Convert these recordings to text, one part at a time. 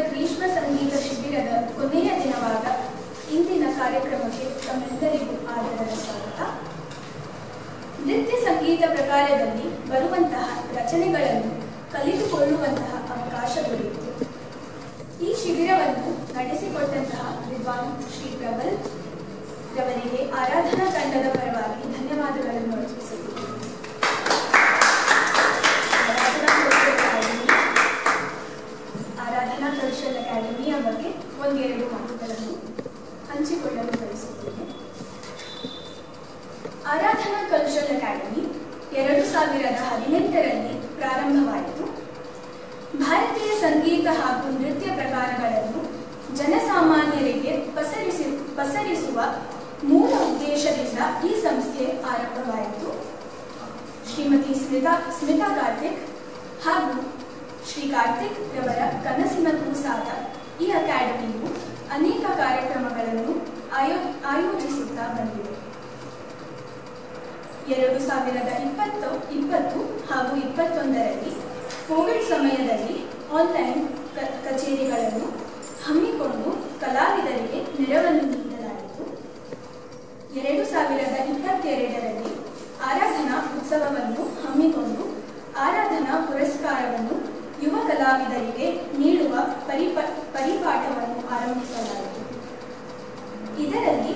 ಗ್ರೀಷ್ಮ ಸಂಗೀತ ಶಿಬಿರದ ಕೊನೆಯ ದಿನವಾದ ಇಂದಿನ ಕಾರ್ಯಕ್ರಮಕ್ಕೆ ತಮ್ಮೆಲ್ಲರಿಗೂ ಆದರದ ಸ್ವಾಗತ. ನೃತ್ಯ ಸಂಗೀತ ಪ್ರಕಾರದಲ್ಲಿ ಬರುವಂತಹ ರಚನೆಗಳನ್ನು ಕಲಿತುಕೊಳ್ಳುವಂತಹ ಅವಕಾಶ ದೊರೆಯಿತು. ಈ ಶಿಬಿರವನ್ನು ನಡೆಸಿಕೊಟ್ಟಂತಹ ವಿದ್ವಾನ್ ಶ್ರೀ ಪ್ರಬಲ್ ರವರಿಗೆ ಆರಾಧನಾ ತಂಡದ ಪರವಾಗಿ ಧನ್ಯವಾದಗಳನ್ನು ಅರ್ಪಿಸುತ್ತೇನೆ. ಆರಾಧನಾ ಕೌಶಲ್ ಅಕಾಡೆಮಿಯ ಬಗ್ಗೆ ಒಂದೆರಡು ಮಾತುಗಳನ್ನು ಹಂಚಿಕೊಳ್ಳಲು ಬಯಸುತ್ತೇನೆ. ಆರಾಧನಾ ಕೌಶಲ್ ಅಕಾಡೆಮಿ 2018ರಲ್ಲಿ ಪ್ರಾರಂಭವಾಯಿತು. ಭಾರತೀಯ ಸಂಗೀತ ಹಾಗೂ ನೃತ್ಯ ಪ್ರಕಾರಗಳನ್ನು ಜನಸಾಮಾನ್ಯರಿಗೆ ಪಸರಿಸುವ ಮೂಲ ಉದ್ದೇಶದಿಂದ ಈ ಸಂಸ್ಥೆ ಆರಂಭವಾಯಿತು. ಶ್ರೀಮತಿ ಸ್ಮಿತಾ ಕಾರ್ತಿಕ್ ಹಾಗೂ ಶ್ರೀ ಕಾರ್ತಿಕ್ ರವರ ಕನಸಿನ ಕೂಸಾದ ಈ ಅಕಾಡೆಮಿಯು ಅನೇಕ ಕಾರ್ಯಕ್ರಮಗಳನ್ನು ಆಯೋಜಿಸುತ್ತಾ ಬಂದಿದೆ. 2020 ಹಾಗೂ 2021ರಲ್ಲಿ ಕೋವಿಡ್ ಸಮಯದಲ್ಲಿ ಆನ್ಲೈನ್ ಕಚೇರಿಗಳನ್ನು ಹಮ್ಮಿಕೊಂಡು ಕಲಾವಿದರಿಗೆ ನೆರವನ್ನು ನೀಡಲಾಯಿತು. 2022ರಲ್ಲಿ ಆರಾಧನಾ ಉತ್ಸವವನ್ನು ಹಮ್ಮಿಕೊಂಡು ಆರಾಧನಾ ಪುರಸ್ಕಾರವನ್ನು ಯುವ ಕಲಾವಿದರಿಗೆ ನೀಡುವ ಪರಿಪಾಠವನ್ನು ಆರಂಭಿಸಲಾಯಿತು. ಇದರಲ್ಲಿ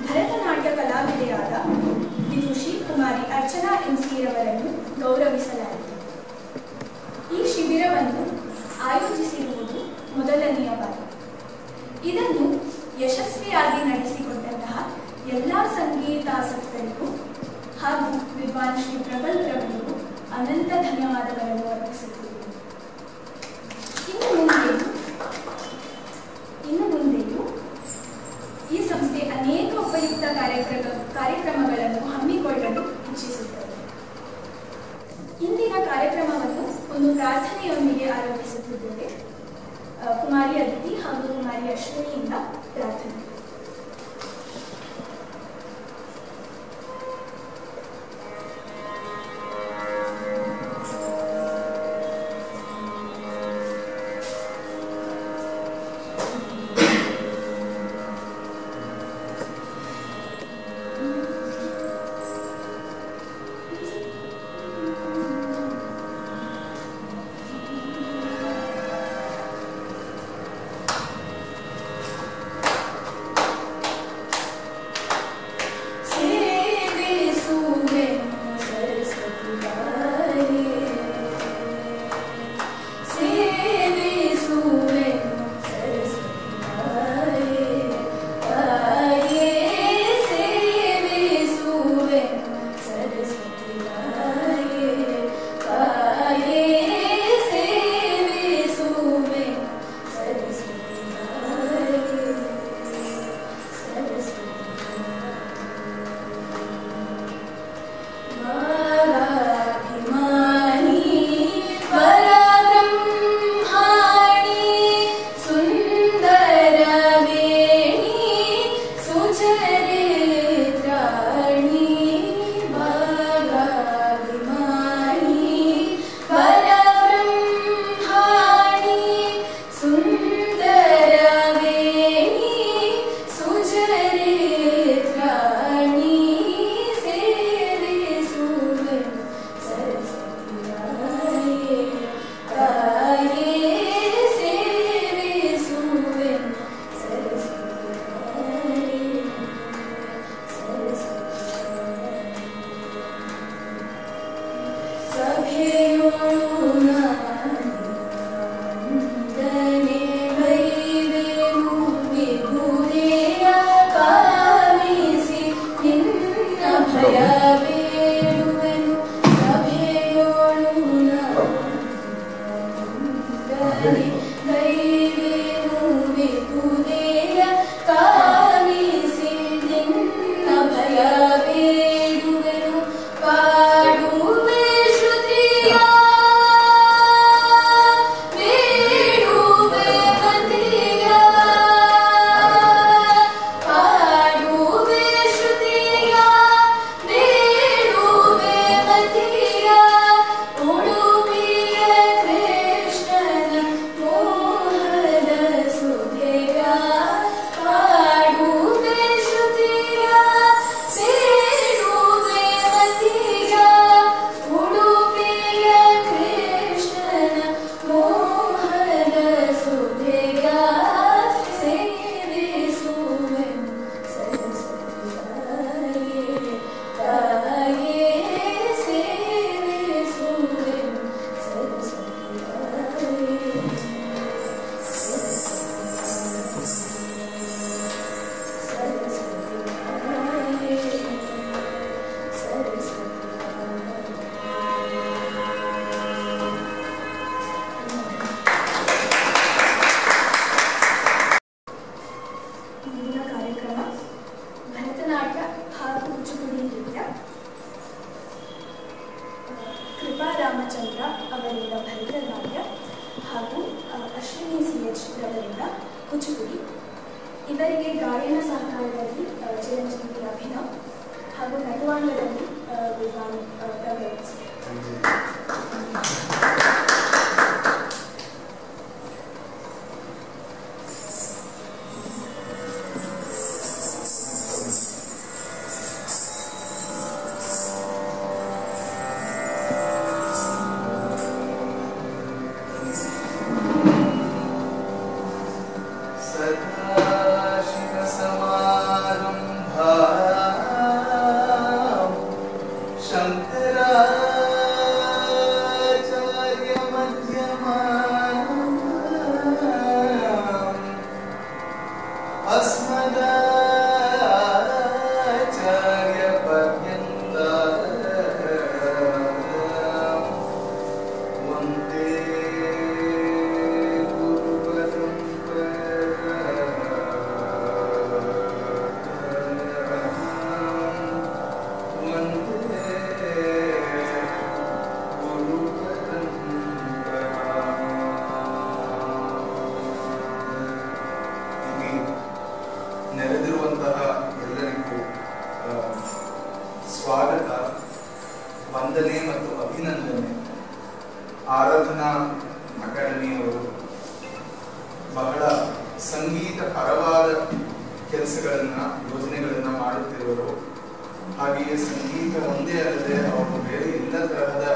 ಭರತನಾಟ್ಯ ಕಲಾವಿದೆಯಾದ ವಿದುಷಿ ಕುಮಾರಿ ಅರ್ಚನಾ ಎಂಸಿ ರವರನ್ನು ಗೌರವಿಸಲಾಯಿತು. ಈ ಶಿಬಿರವನ್ನು ಆಯೋಜಿಸಿರುವುದು ಮೊದಲನೆಯ ಬಾರಿ. ಇದನ್ನು ಯಶಸ್ವಿಯಾಗಿ ನಡೆಸಿಕೊಟ್ಟಂತಹ ಎಲ್ಲ ಸಂಗೀತಾಸಕ್ತರಿಗೂ ಹಾಗೂ ವಿದ್ವಾನ್ ಶ್ರೀ ಪ್ರಬಲ್ ರವರಿಗೂ ಅನಂತ ಧನ್ಯವಾದಗಳನ್ನು ಅರ್ಪಿಸುತ್ತೇನೆ. ಇನ್ನು ಮುಂದೆಯೂ ಈ ಸಂಸ್ಥೆ ಅನೇಕ ಉಪಯುಕ್ತ ಕಾರ್ಯಕ್ರಮಗಳನ್ನು ಹಮ್ಮಿಕೊಳ್ಳಲು ಇಚ್ಛಿಸುತ್ತದೆ. ಇಂದಿನ ಕಾರ್ಯಕ್ರಮವನ್ನು ಒಂದು ಪ್ರಾರ್ಥನೆಯೊಂದಿಗೆ ಆರಂಭಿಸುತ್ತಿದ್ದೇವೆ. ಕುಮಾರಿ ಅದಿತಿ ಹಾಗೂ ಕುಮಾರಿ ಅಶ್ವಿನಿಯಿಂದ ಪ್ರಾರ್ಥನೆ. ಸಭೆಯೊಳು ನಂದನೆ ತಂಡದಿಂದ ಕೂಚಿಪುಡಿ. ಇವರಿಗೆ ಗಾಯನ ಸಹಕಾರದಲ್ಲಿ ಚಿರಂಜೀವಿ ಅಭಿನವ್ ಹಾಗೂ ನಟವಾಂಗದಲ್ಲಿ ವಿದ್ವಾನ್ ಪ್ರವೇಶ್. ಸ್ವಾಗತ, ವಂದನೆ ಮತ್ತು ಅಭಿನಂದನೆ. ಆರಾಧನಾ ಅಕಾಡೆಮಿಯವರು ಬಹಳ ಸಂಗೀತ ಪರವಾದ ಕೆಲಸಗಳನ್ನ ಯೋಜನೆಗಳನ್ನ ಮಾಡುತ್ತಿರುವರು. ಹಾಗೆಯೇ ಸಂಗೀತ ಒಂದೇ ಅಲ್ಲದೆ ಅವರು ಬೇರೆ ಎಲ್ಲ ತರಹದ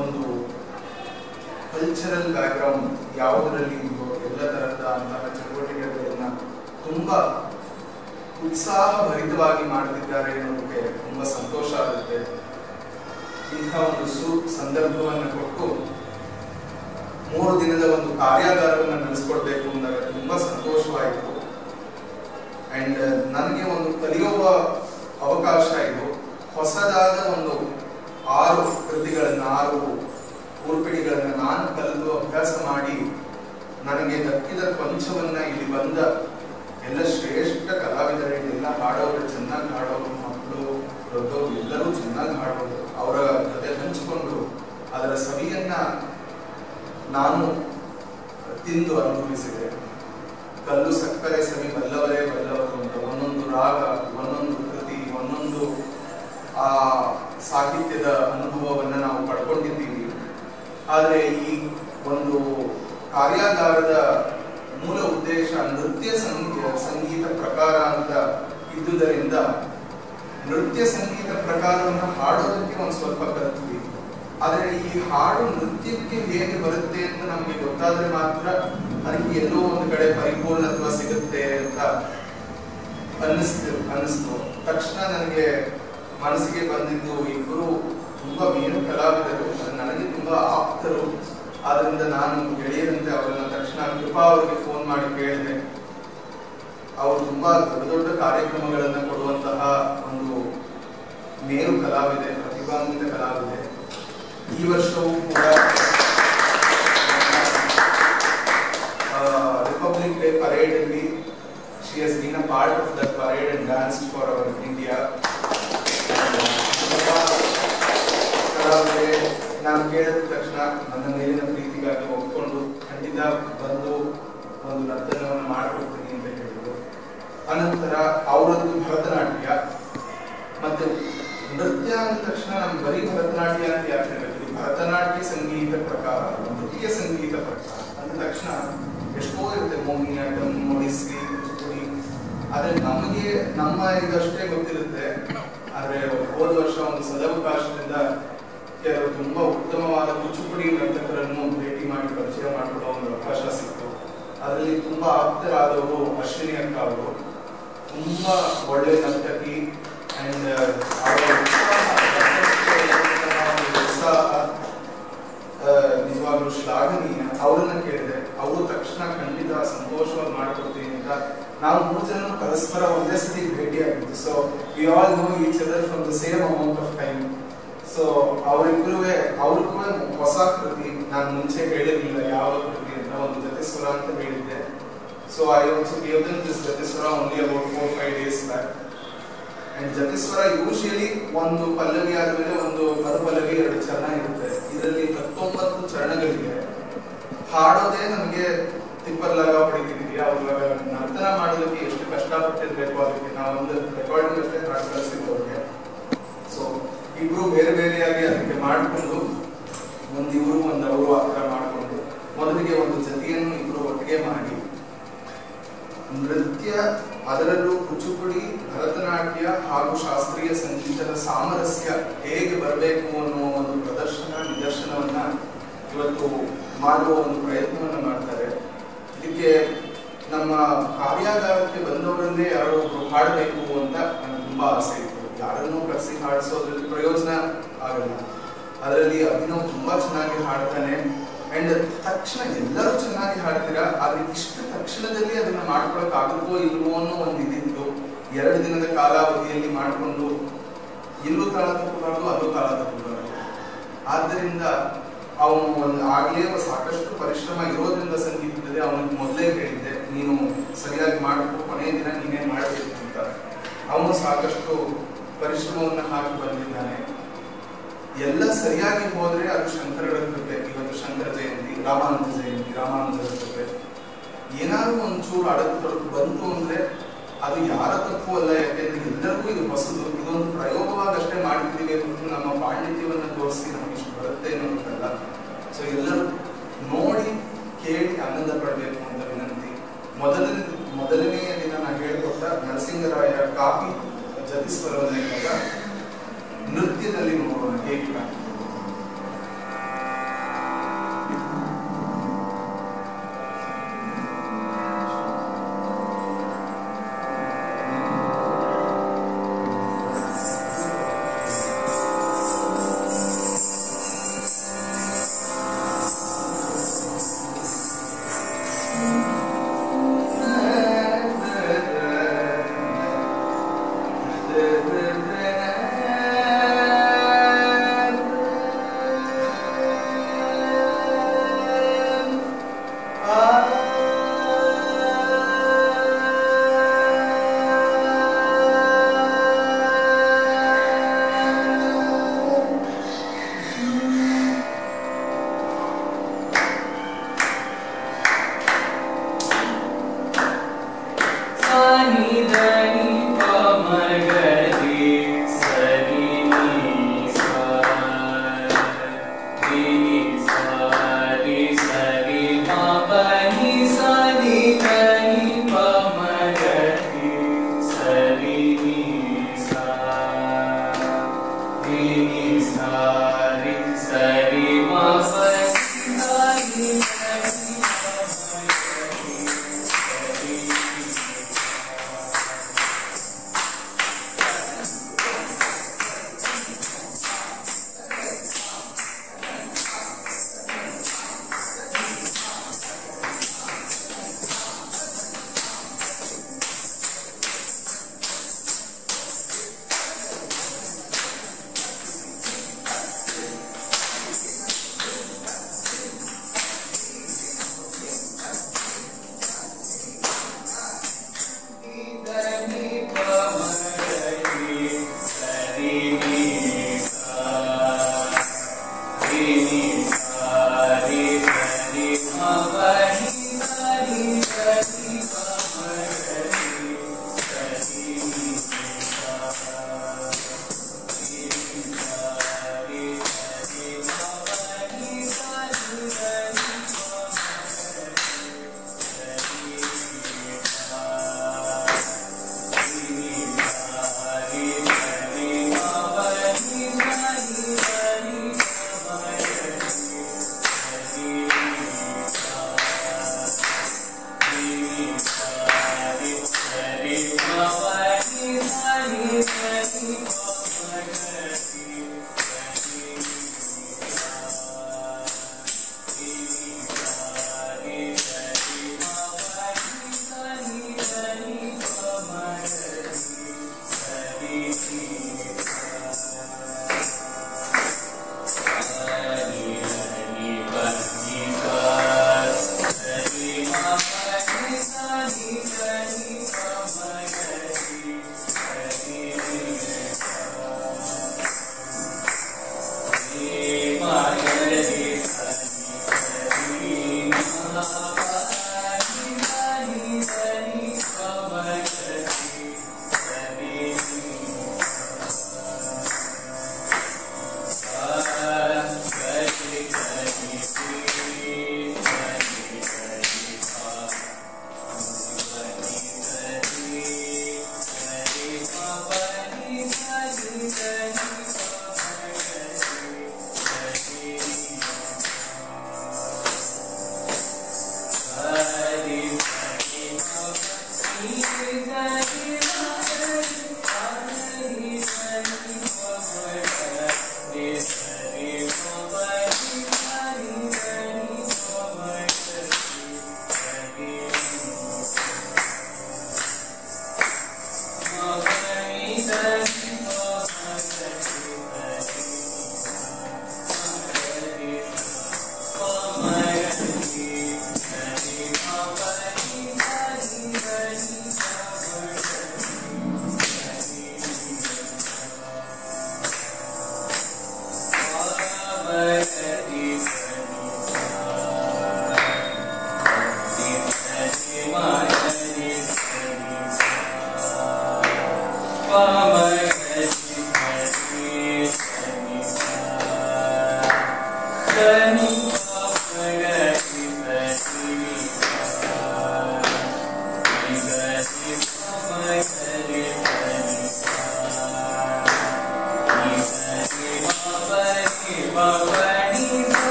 ಒಂದು ಕಲ್ಚರಲ್ ಬ್ಯಾಕ್ಗ್ರೌಂಡ್ ಯಾವುದರಲ್ಲಿ ಇದೆಯೋ ಎಲ್ಲ ತರಹದ ಅಂತಹ ಚಟುವಟಿಕೆಗಳನ್ನ ತುಂಬಾ ಉತ್ಸಾಹಭರಿತವಾಗಿ ಮಾಡುತ್ತಿದ್ದಾರೆ ಎನ್ನುವುದಕ್ಕೆ ತುಂಬಾ ಸಂತೋಷ ಆಗುತ್ತೆ. ಇಂಥ ಒಂದು ಸಂದರ್ಭವನ್ನು ಕೊಟ್ಟು 3 ದಿನದ ಒಂದು ಕಾರ್ಯಾಗಾರವನ್ನು ನಡೆಸಿಕೊಡ್ಬೇಕು ಅಂದಾಗ ತುಂಬಾ ಸಂತೋಷವಾಯಿತು. ಅಂಡ್ ನನಗೆ ಒಂದು ಕಲಿಯುವ ಅವಕಾಶ ಇದು. ಹೊಸದಾದ ಒಂದು 6 ಕೃತಿಗಳನ್ನ 6 ಊರ್ಪಿಡಿಗಳನ್ನ ನಾನು ಕಲಿತು ಅಭ್ಯಾಸ ಮಾಡಿ ನನಗೆ ದಕ್ಕಿದ ಕೊಂಚವನ್ನ ಇಲ್ಲಿ ಬಂದ ಎಲ್ಲ ಶ್ರೇಷ್ಠ ಕಲಾವಿದರು, ಎಲ್ಲ ಹಾಡೋರು, ಚೆನ್ನಾಗಿ ಹಾಡೋರು, ಮಕ್ಕಳು ದೊಡ್ಡವರು ಎಲ್ಲರೂ ಚೆನ್ನಾಗಿ ಹಾಡೋರು, ಅವರ ಜೊತೆ ಹಂಚಿಕೊಂಡು ಅದರ ಸವಿಯನ್ನ ನಾನು ತಿಂದು ಅನುಭವಿಸಿದೆ. ಕಲ್ಲು ಸಕ್ಕರೆ ಸವಿ ಬಲ್ಲವರೇ ಬಲ್ಲವರು ಅಂತ ಒಂದೊಂದು ರಾಗ, ಒಂದೊಂದು ಕೃತಿ, ಒಂದೊಂದು ಆ ಸಾಹಿತ್ಯದ ಅನುಭವವನ್ನು ನಾವು ಪಡ್ಕೊಂಡಿದ್ದೀವಿ. ಆದರೆ ಈ ಒಂದು ಕಾರ್ಯಾಗಾರದ ಮೂಲ ಉದ್ದೇಶ ನೃತ್ಯ ಸಂಗೀತ ಪ್ರಕಾರ ಅಂತ ಇದ್ದುದರಿಂದ ನೃತ್ಯ ಸಂಗೀತ ಪ್ರಕಾರವನ್ನು ಹಾಡೋದಕ್ಕೆ ಒಂದು ಸ್ವಲ್ಪ ಕಲಿತ್ವಿ. ಆದರೆ ಈ ಹಾಡು ನೃತ್ಯಕ್ಕೆ ಹೇಗೆ ಬರುತ್ತೆ ಅಂತ ನಮಗೆ ಗೊತ್ತಾದ್ರೆ ಮಾತ್ರ ಅದಕ್ಕೆ ಎಲ್ಲೋ ಒಂದು ಕಡೆ ಪರಿಪೂರ್ಣತ್ವ ಸಿಗುತ್ತೆ ಅಂತ ಅನ್ನಿಸ್ತು. ತಕ್ಷಣ ನನಗೆ ಮನಸ್ಸಿಗೆ ಬಂದಿದ್ದು ಇಬ್ಬರು ತುಂಬಾ ಮೇರು ಕಲಾವಿದರು, ನನಗೆ ತುಂಬಾ ಆಪ್ತರು. ಆದ್ರಿಂದ ನಾನು ಗೆಳೆಯರಂತೆ ಅವರನ್ನ ತಕ್ಷಣ ಕೃಪಾ ಅವರಿಗೆ ಫೋನ್ ಮಾಡಿ ಕೇಳಿದೆ. ಅವರು ತುಂಬಾ ದೊಡ್ಡ ದೊಡ್ಡ ಕಾರ್ಯಕ್ರಮಗಳನ್ನ ಕೊಡುವಂತಹ ಒಂದು ಮೇರು ಕಲಾವಿದೆ, ಪ್ರತಿಭಾನ್ವಿತ ಕಲಾವಿದೆ. ಈ ವರ್ಷವೂ ಕೂಡ ರಿಪಬ್ಲಿಕ್ ಡೇ ಪರೇಡ್ ಅಲ್ಲಿ she has been a part of that parade and danced for our India. ನಾನು ಕೇಳಿದ ತಕ್ಷಣ ನನ್ನ ಮೇಲಿನ ಪ್ರೀತಿಗಾಗಿ ಒಪ್ಪಿಕೊಂಡು ಖಂಡಿತ ಬಂದು ಒಂದು ನರ್ತನವನ್ನು ಮಾಡಿಕೊಡ್ತೀನಿ ಅಂತ ಹೇಳಿದ್ರು. ಅನಂತರ ಅವರದ್ದು ಭರತನಾಟ್ಯ. ಮತ್ತೆ ನೃತ್ಯ ಅಂದ ತಕ್ಷಣ ನಮ್ಗೆ ಬರೀ ಭರತನಾಟ್ಯ ಅಂತ ಯಾಕೆ ಹೇಳ್ತೀವಿ? ಭರತನಾಟ್ಯ ಸಂಗೀತ ಪ್ರಕಾರ, ನೃತ್ಯ ಸಂಗೀತ ಪ್ರಕಾರ ಅಂದ ತಕ್ಷಣ ಎಷ್ಟೋ ಇರುತ್ತೆ, ಮೋಹಿನಿಯಾಟ್ಟಂ, ಒಡಿಸ್ಸಿ, ಕುಚಿಪುಡಿ. ಆದ್ರೆ ನಮಗೆ ನಮ್ಮ ಇದಷ್ಟೇ ಗೊತ್ತಿರುತ್ತೆ. ಆದ್ರೆ ಹೋದ ವರ್ಷ ಒಂದು ಸದವಕಾಶದಿಂದ ಕೆಲವು ತುಂಬಾ ಉತ್ತಮವಾದ ಕುಚಿಪುಡಿ ನರ್ತಕರನ್ನು ಭೇಟಿ ಮಾಡಿ ಪರಿಚಯ ಮಾಡಿಕೊಳ್ಳೋ ಒಂದು ಅವಕಾಶ ಸಿಕ್ತು. ಅದರಲ್ಲಿ ತುಂಬಾ ಆಪ್ತರಾದವರು ಅಶ್ವಿನಿ ಅಕ್ಕ ಅವರು. ತುಂಬಾ ಒಳ್ಳೆ ನರ್ತಕಿ ಅಂಡ್ ಉತ್ಸಾಹ ನಿಜವಾಗ್ಲೂ ಶ್ಲಾಘನೀಯ. ಅವರನ್ನ ಕೇಳಿದೆ, ಅವರು ತಕ್ಷಣ ಖಂಡಿತ ಸಂತೋಷವಾಗಿ ಮಾಡಿಕೊಡ್ತೀನಿ ಅಂತ. ನಾವು 3 ಜನ ಪರಸ್ಪರ ಒಂದೇ ಸತಿ ಭೇಟಿ ಆಗಿದ್ದು. So we all know each other from the same amount of time. So ಅವ್ರಿಗೂ ಹೊಸ ಕೃತಿ, ನಾನು ಮುಂಚೆ ಹೇಳಿರ್ಲಿಲ್ಲ ಯಾವ ಕೃತಿ ಅಂತ, ಒಂದು ಜತಿಸ್ವರ ಅಂತ ಹೇಳಿದ್ದೆ. So I also gave them this jatiswara only about 4-5 days back. And jatiswara usually ಒಂದು ಪಲ್ಲವಿ ಆದ್ಮೇಲೆ ಒಂದು ಮರುಪಲ್ಲವಿ 2 ಚರಣ ಇರುತ್ತೆ. ಇದರಲ್ಲಿ 19 ಚರಣಗಳಿವೆ. ಹಾಡೋದೇ ನಮಗೆ ತಿಪ್ಪರ್ಲಾಗ ಹೊಡಿತಿದ್ವಿ, ಅವಾಗ ನರ್ತನ ಮಾಡೋದಕ್ಕೆ ಎಷ್ಟು ಕಷ್ಟಪಟ್ಟಿರ್ಬೇಕು, ಅದಕ್ಕೆ ನಾವೊಂದು ರೆಕಾರ್ಡಿಂಗ್ ಅಷ್ಟೇ ಹಾಡು ಕಳಿಸಿದ್ದು ಅವ್ರಿಗೆ. ಸೊ ಇಬ್ರು ಬೇರೆ ಬೇರೆಯಾಗಿ ಅದಕ್ಕೆ ಮಾಡಿಕೊಂಡು ಒಂದು ಇವರು ಒಂದು ಅವರು ಆ ಥರ ಮಾಡಿಕೊಂಡು ಮೊದಲಿಗೆ ಒಂದು ಜತಿಯನ್ನು ಇಬ್ರು ಒಟ್ಟಿಗೆ ಮಾಡಿ ನೃತ್ಯ, ಅದರಲ್ಲೂ ಕುಚುಪುಡಿ, ಭರತನಾಟ್ಯ ಹಾಗೂ ಶಾಸ್ತ್ರೀಯ ಸಂಗೀತದ ಸಾಮರಸ್ಯ ಹೇಗೆ ಬರಬೇಕು ಅನ್ನುವ ಒಂದು ನಿದರ್ಶನವನ್ನ ಇವತ್ತು ಮಾಡುವ ಒಂದು ಪ್ರಯತ್ನವನ್ನ ಮಾಡ್ತಾರೆ. ಇದಕ್ಕೆ ನಮ್ಮ ಕಾರ್ಯಾಗಾರಕ್ಕೆ ಬಂದವರನ್ನೇ ಯಾರೋ ಒಬ್ರು ಹಾಡಬೇಕು ಅಂತ ನನಗೆ ತುಂಬಾ ಆಸೆ ಇತ್ತು. ಯಾರನ್ನೂ ಕರೆಸಿ ಹಾಡಿಸೋದ್ರಲ್ಲಿ ಪ್ರಯೋಜನ ಆಗಲ್ಲ. ಅದರಲ್ಲಿ ಅಭಿನವ್ ತುಂಬಾ ಚೆನ್ನಾಗಿ ಹಾಡ್ತಾನೆ. ಅಂಡ್ ತಕ್ಷಣ ಎಲ್ಲರೂ ಚೆನ್ನಾಗಿ ಹಾಡ್ತೀರಾ, ಆದ್ರೆ ಇಷ್ಟು ತಕ್ಷಣದಲ್ಲಿ ಅದನ್ನ ಮಾಡ್ಕೊಳಕ್ ಆಗುತ್ತೋ ಇಲ್ವೋ ಅನ್ನೋ ಒಂದು ಇದಿತ್ತು. 2 ದಿನದ ಕಾಲಾವಧಿಯಲ್ಲಿ ಮಾಡಿಕೊಂಡು ಇಲ್ಲೂ ತಾಳ ತಪ್ಪಬಾರ್ದು, ಅಲ್ಲೂ ತಾಳ ತಪ್ಪಬಾರ್ದು. ಆದ್ದರಿಂದ ಅವನು ಒಂದು ಆಗ್ಲೇ ಸಾಕಷ್ಟು ಪರಿಶ್ರಮ ಇರೋದ್ರಿಂದ ಸಂಗೀತದಲ್ಲಿ ಅವನಿಗೆ ಮೊದಲೇ ಹೇಳಿದ್ದೆ, ನೀನು ಸರಿಯಾಗಿ ಮಾಡಬೇಕು, ಕೊನೆಯ ದಿನ ನೀನೇ ಮಾಡಬೇಕು ಅಂತ. ಅವನು ಸಾಕಷ್ಟು ಪರಿಶ್ರಮವನ್ನು ಹಾಕಿ ಬಂದಿದ್ದಾನೆ. ಎಲ್ಲ ಸರಿಯಾಗಿ ಹೋದ್ರೆ ಅದು ಶಂಕರರ ಕೃಪೆ. ಇವತ್ತು ಶಂಕರ ಜಯಂತಿ, ರಾಮಾನುಜ ಜಯಂತಿ, ರಾಮಾನುಜರ ಕೃಪೆ. ಏನಾದ್ರು ಒಂಚೂರು ಅಡಕು ಬಂತು ಅಂದ್ರೆ ಅದು ಯಾರ ತಪ್ಪು ಅಲ್ಲ, ಯಾಕೆಂದ್ರೆ ಎಲ್ಲರಿಗೂ ಇದು ಹೊಸದು. ಇದೊಂದು ಪ್ರಯೋಗವಾಗಷ್ಟೇ ಮಾಡ್ತಿದ್ದೀವಿ ಹೊರತು ನಮ್ಮ ಪಾಂಡಿತ್ಯವನ್ನು ತೋರಿಸಿ ನಮಗೆ ಇಷ್ಟು ಬರುತ್ತೆ ಅನ್ನೋದಲ್ಲ. ಸೊ ಎಲ್ಲರೂ ನೋಡಿ ಕೇಳಿ ಆನಂದ ಪಡಬೇಕು ಅಂತ ವಿನಂತಿ. ಮೊದಲನೆಯ ದಿನ ನಾನು ಹೇಳಿಕೊಟ್ಟ ನರಸಿಂಗರಾಯರ ಕಾಪಿ ಜತಿಸ್ವರವನ್ನ ಇದ್ದಾಗ ನೃತ್ಯದಲ್ಲಿ ನೋಡೋಣ ಹೇಗೆ ಕಾಣ್ತದೆ.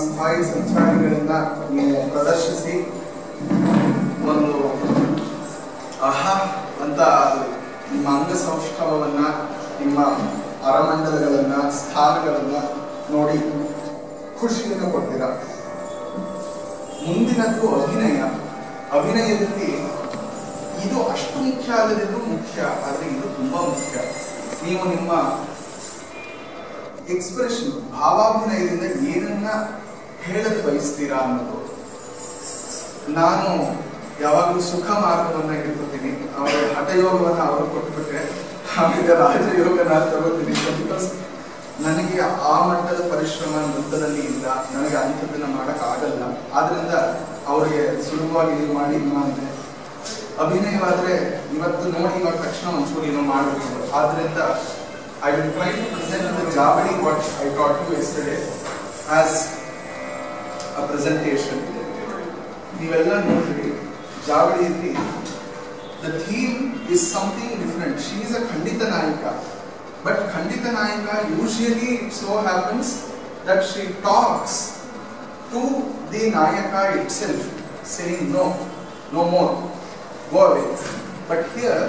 ಸ್ಥಾಯಿ ಸಂಚಾರಿಗಳನ್ನ ನೀವು ಪ್ರದರ್ಶಿಸಿ ಒಂದು ಆಹಾ ಅಂತ ನಿಮ್ಮ ಅಂಗಸೌಷ್ಠವನ್ನ, ನಿಮ್ಮ ಅರಮಂಡಲಗಳನ್ನ, ಸ್ಥಾನಗಳನ್ನ ನೋಡಿ ಖುಷಿಯನ್ನು ಕೊಡ್ತೀರಾ. ಮುಂದಿನದ್ದು ಅಭಿನಯ. ಅಭಿನಯದಲ್ಲಿ ಇದು ಅಷ್ಟು ಮುಖ್ಯ ಅಲ್ಲದಿದ್ದು ಮುಖ್ಯ, ಆದರೆ ಇದು ತುಂಬಾ ಮುಖ್ಯ. ನೀವು ನಿಮ್ಮ ಎಕ್ಸ್ಪ್ರೆಷನ್, ಭಾವಾಭಿನಯದಿಂದ ಏನನ್ನ ಹೇಳಲು ಬಯಸ್ತೀರಾ ಅನ್ನೋದು. ನಾನು ಯಾವಾಗಲೂ ಸುಖ ಮಾರ್ಗವನ್ನ ಹಿಡ್ಕೊತೀನಿ, ಅವರ ಹಠಯೋಗವನ್ನ ಅವರು ಕೊಟ್ಬಿಟ್ರೆ ಆಮೇಲೆ ರಾಜಯೋಗನ ತಗೋತೀನಿ. ಬಿಕಾಸ್ ನನಗೆ ಆ ಮಟ್ಟದ ಪರಿಶ್ರಮ ನೃತ್ಯದಲ್ಲಿ ಇಲ್ಲ, ನನಗೆ ಅಂಥದ್ದನ್ನ ಮಾಡಕ್ ಆಗಲ್ಲ. ಆದ್ರಿಂದ ಅವರಿಗೆ ಸುಲಭವಾಗಿ ಇದು ಮಾಡಿ ಅಂದ್ರೆ ಅಭಿನಯವಾದ್ರೆ ಇವತ್ತು ನೋಡಿ ಇವಾಗ ತಕ್ಷಣ ಒಂಚೂರು ಏನೋ ಮಾಡಬೇಕು. ಆದ್ರಿಂದ I will try to present the javali what I taught you yesterday as a presentation. ನೀವೆಲ್ಲ ನೋಡ್ರಿ, ಜಾವಳಿಯಲ್ಲಿ the theme is something different. She is a khandita nayika. But Khandita Nayika, usually it so happens that she talks to the Nayaka itself, saying no, no more, go away. But here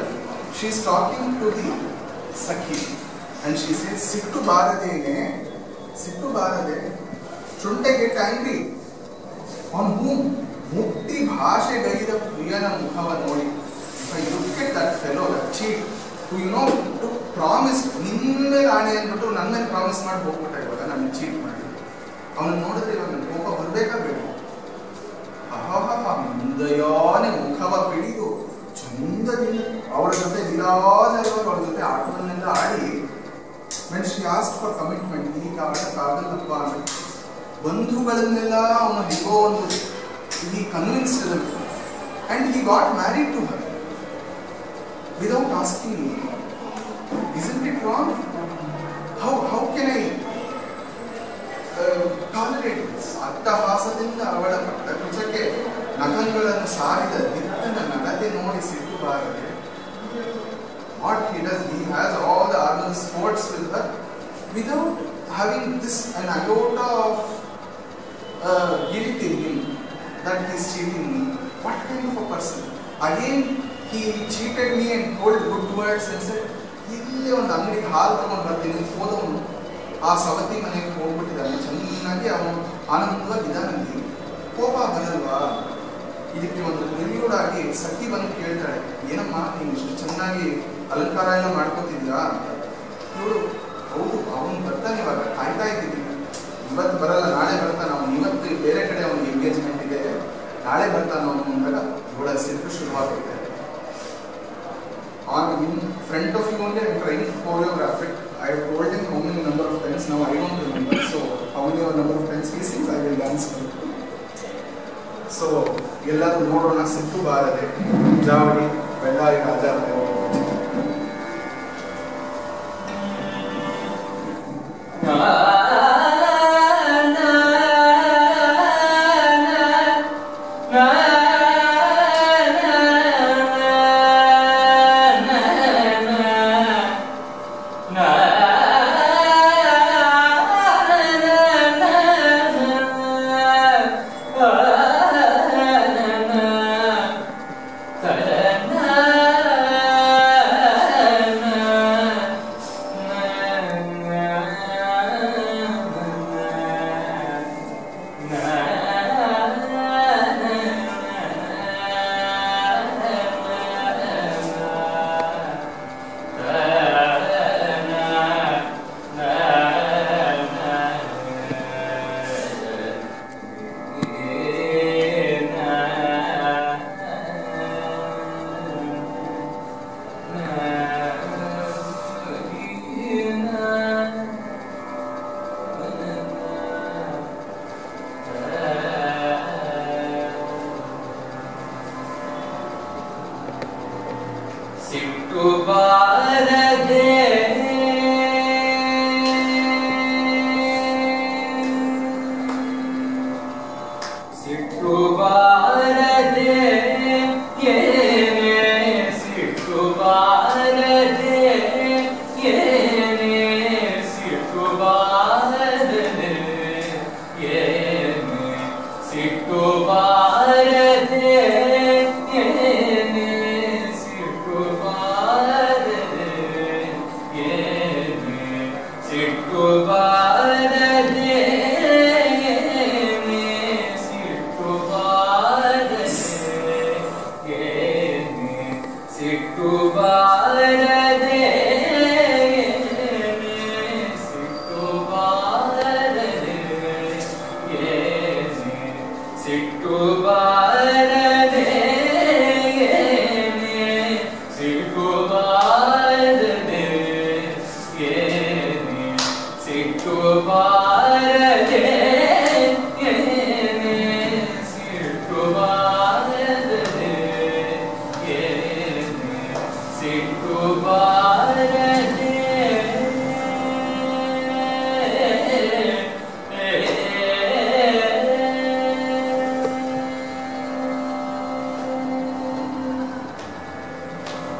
she is talking to the Sakhi and she says, Sittu Bharadene, Sittu Bharade, shouldn't I get angry? On whom? Mukti Bhashe Gaida Priyana Mukhava Nodi. If I look at that fellow, that cheat, who to promise ನಿನ್ನೆ ನಾಳೆ ಅಂದ್ಬಿಟ್ಟು ನನ್ನ ಮೇಲೆ promise ಮಾಡಿ ಹೋಗ್ಬಿಟ್ಟ, ಇವಾಗ ನಾನು cheat ಮಾಡಿ ಅವನು ನೋಡಿದ್ರೆ ಇವಾಗ ನನ್ನ ಕೋಪ ಬರ್ಬೇಕಾಗಬೇಕು. ಮುಂದೆಯಾನೆ ಮುಖವ ಪಿಡಿದು ಚಂದದಿಂದ ಅವರ ಜೊತೆ ವಿರಾಜವಾಗಿ ಅವ್ರ ಜೊತೆ ಆಟವನ್ನೆಲ್ಲ ಆಡಿ, when she asked for commitment, ಈಗ ಆಡಕ್ಕಾಗಲ್ಲಪ್ಪ ಅಂತ ಬಂಧುಗಳನ್ನೆಲ್ಲ ಅವನು ಹೇಗೋ ಒಂದು he convinced them and he got married to her without asking me. Isn't it wrong? How can I tolerate this? ಅಟ್ಟಹಾಸದಿಂದ ಅವಳ ಪಟ್ಟಕುಚಕ್ಕೆ ನಖಗಳನ್ನು ಸಾರಿದ ದಿಟ್ಟನ ನಡತೆ ನೋಡಿ ಸಿಟ್ಟು ಬಾರದೆ. What he does, he has all the other sports with her without having this an iota of guilt in him that he is cheating me. What kind of a person? Again he cheated me and told good words and said, ಇಲ್ಲೇ ಒಂದು ಅಂಗಡಿಗೆ ಹಾಲು ತಗೊಂಡು ಬರ್ತೀನಿ ಹೋದವನು ಆ ಸವತಿ ಮನೆಗೆ ಹೋಗ್ಬಿಟ್ಟಿದ್ದಾನೆ, ಚೆನ್ನಾಗಿ ಅವನು ಆನಂದವಾಗಿದ್ದಾನಲ್ಲಿ ಕೋಪ ಬರಲ್ವಾ? ಇದಕ್ಕೆ ಒಂದು ಪ್ರಿಲ್ಯೂಡ್ ಆಗಿ ಸಖಿ ಬಂದು ಕೇಳ್ತಾಳೆ, ಏನಮ್ಮ ನೀನು ಇಷ್ಟು ಚೆನ್ನಾಗಿ ಅಲಂಕಾರ ಎಲ್ಲ ಮಾಡ್ಕೋತಿದ್ಯಾ ಅಂತ. ಇವಳು ಹೌದು ಅವನು ಬರ್ತಾನೆ, ಇವಾಗ ಕಾಯ್ತಾ ಇದ್ದೀನಿ, ಇವತ್ತು ಬರಲ್ಲ ನಾಳೆ ಬರ್ತಾನೆ ಅವನು, ಇವತ್ತು ಬೇರೆ ಕಡೆ ಅವನಿಗೆ ಎಂಗೇಜ್ಮೆಂಟ್ ಇದೆ, ನಾಳೆ ಬರ್ತಾನೆ ಅವನು ಅಂದಾಗ ಇವಳ ಸಿಟ್ಟು ಶುರುವಾಗುತ್ತೆ. In front of you only I am trying to choreograph it. I have told him how many number of times, now I don't remember, so how many number of times he sings I will dance for it. So ಎಲ್ಲರೂ ನೋಡೋಣ, ಸಿಟ್ಟು ಬಾರದೆ ಜಾವಳಿ ಬೆಳ್ಳಾರಿ ರಾಜ. ಸಿಟ್ಟು ಬಾರದೆ ಸಿಟ್ಟು ಬಾರದೆ ಸಿಟ್ಟು ಬಾರದೆ ಸಿಟ್ಟು ಬಾರದೆ ಸಿಟ್ಟು ಬಾರದೆ ಸಿಟ್ಟು ಬಾರದೆ ಸಿಟ್ಟು ಬಾರದೆ ಸಿಟ್ಟು ಬಾರದೆ ಸಿಟ್ಟು ಬಾರದೆ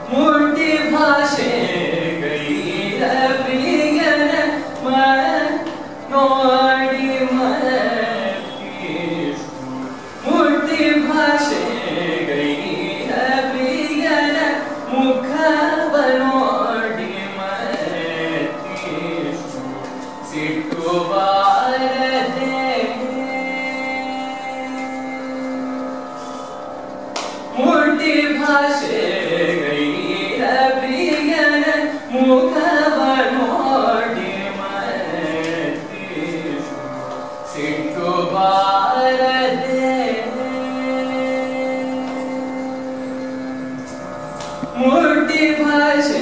ಮೂರ್ತಿ ಭಾಷೆ ಗೈರ ಪ್ರಿಯನ ನೋಡಿ ಮರತೀಸು ಮೂರ್ತಿ ಭಾಷೆ ಗೈರ ಪ್ರಿಯನ ಮುಖವ ನೋಡಿ ಮರತೀಸು ಸಿಟ್ಟು ಬಾರದೆ ಮೂರ್ತಿ ಭಾಷೆ ಗೈರ ಪ್ರಿಯನ ಮುಖವ ನೋಡಿ ಮರತೀಸು ಸಿಟ್ಟು ಬಾರದೆ ಮೂರ್ತಿ ಭಾಷೆ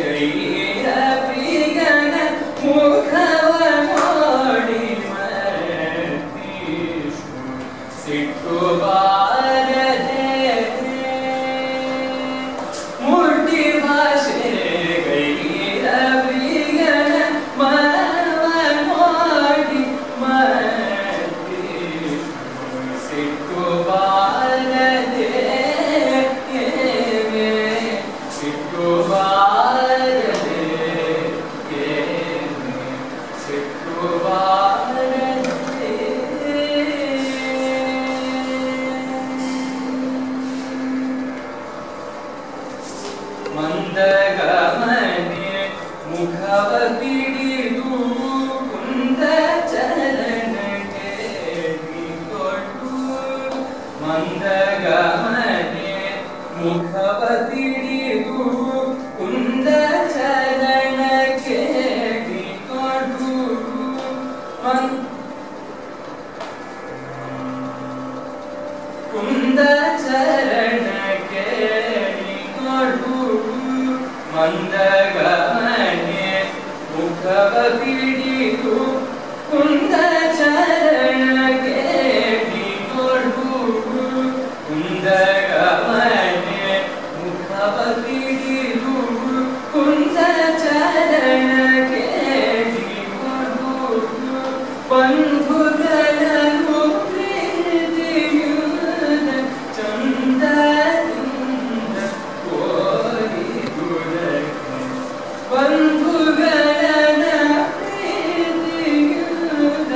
ಗೈರ ಪ್ರಿಯನ ಮುಖವ ನೋಡಿ ಮರತೀಸು ಸಿಟ್ಟು ಬಾರದೆ ಮೂರ್ತಿ ಭಾಷೆ ಗೈರ ಪ್ರಿಯನ ಮನವ ನೋಡಿ ಮರತೀಸು ಸಿಟ್ಟು ಬಾರದೆ ಸಿಟ್ಟು ಬಾರದೆ ಸಿಟ್ಟು ಬಾರದೆ ಮಂದಗಮನೆ ಮುಖವ ಪಿಡಿದು ಕುಂದ ಚರಣಕ್ಕೆ ಕೊಟ್ಟು ಮಂದಗಮನೆ ಮುಖವ ಪಿಡಿದು ಕುಂದ ಚರಣಕ್ಕೆ ಕೊಟ್ಟು ಕುಂದ ಚರಣಕ್ಕೆ ಕೊಡು ಮಂದಗಮನೆ ಮುಖವ ಪಿಡಿದು ಕುಂದ ಚರಣಕ್ಕೆ ಕೊಡು ಕುಂದಗಮನೆ ಮುಖವ ಪಿಡಿದು ಕುಂದ ಚರಣಕ್ಕೆ ಕೊಡು ಬಂಧುಗಳನ್ನು ಪ್ರೀತಿಯುದ ಚಂದದಿಂದ ಕೋರಿದುದಕ್ಕೆ ಬಂಧುಗಳನ್ನ ಪ್ರೀತಿಯುದ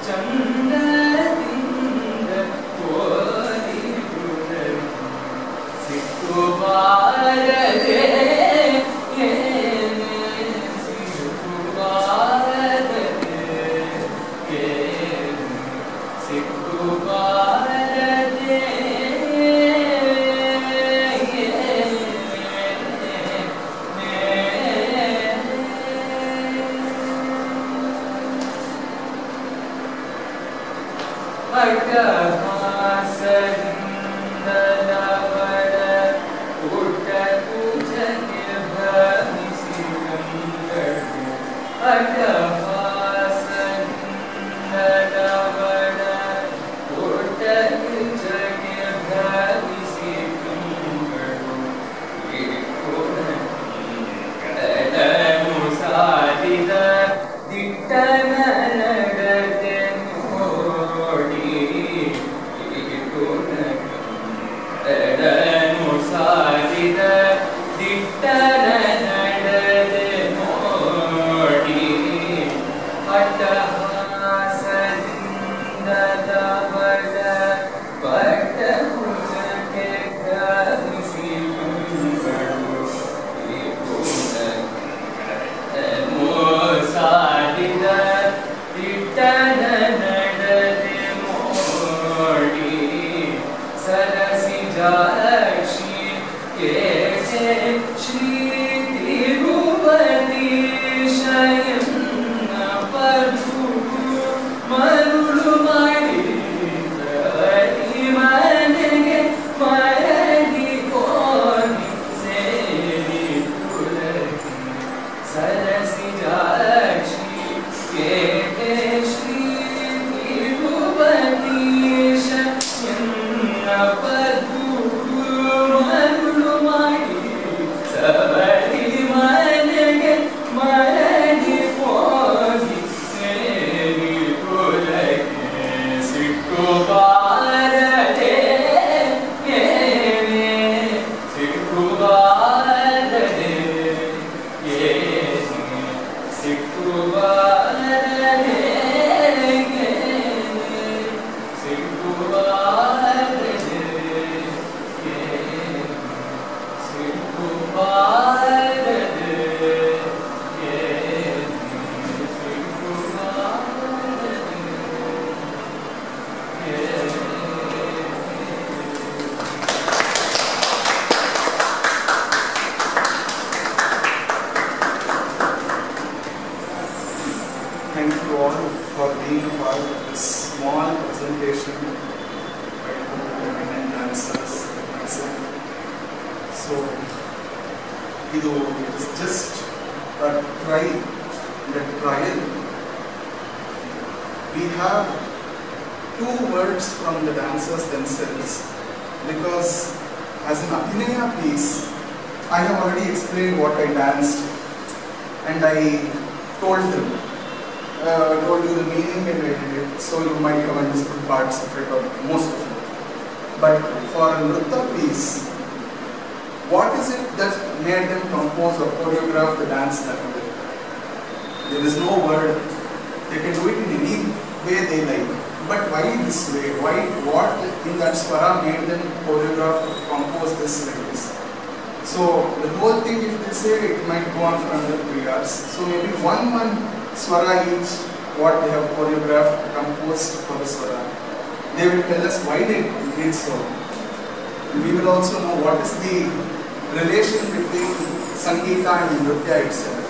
ಚಂದದಿಂದ ಕೋರಿದುದಕ್ಕೆ ಸಿಟ್ಟು ಬಾರದೆ ಸಿಟ್ಟು ಬಾರದೆ ಸಿಟ್ಟು ಬಾರದೆ ಅಟ್ಟಹಾಸದಿಂದಲವಳ ಊಟ ಪೂಜನೆ ಭ್ರಮಿಸಿ ಕಂಡಳು ಅಟ್ಟಹಾಸದಿಂದಲವಳ ಊಟ ಪೂಜನೆ ಭ್ರಮಿಸಿ ಕಂಡಳು ಕಡನು ಸಾರಿದ ದಿಟ್ಟನ ನಡತೆ ನೋಡಿ ಕಡನು ಸಾರಿದ ದಿಟ್ಟನ ನಡತೆ ನೋಡಿ all for being a part of this small presentation by two eminent dancers like myself. So, it is just a trial. We have two words from the dancers themselves, because as an Abhinaya piece, I have already explained what I danced, and I told you the meaning and I did it, so you might have understood parts of it or most of it. But for a Nritta piece, what is it that made them compose or choreograph the dance that way? There is no word. They can do it in any way they like. But why this way? What in that swara made them choreograph or compose this like this? So the whole thing, if they say, it might go on for another 3 hours. So maybe one swara each, what they have choreographed, composed for the swara. They will tell us why they did so. We will also know what is the relation between Sangeeta and Nritya itself.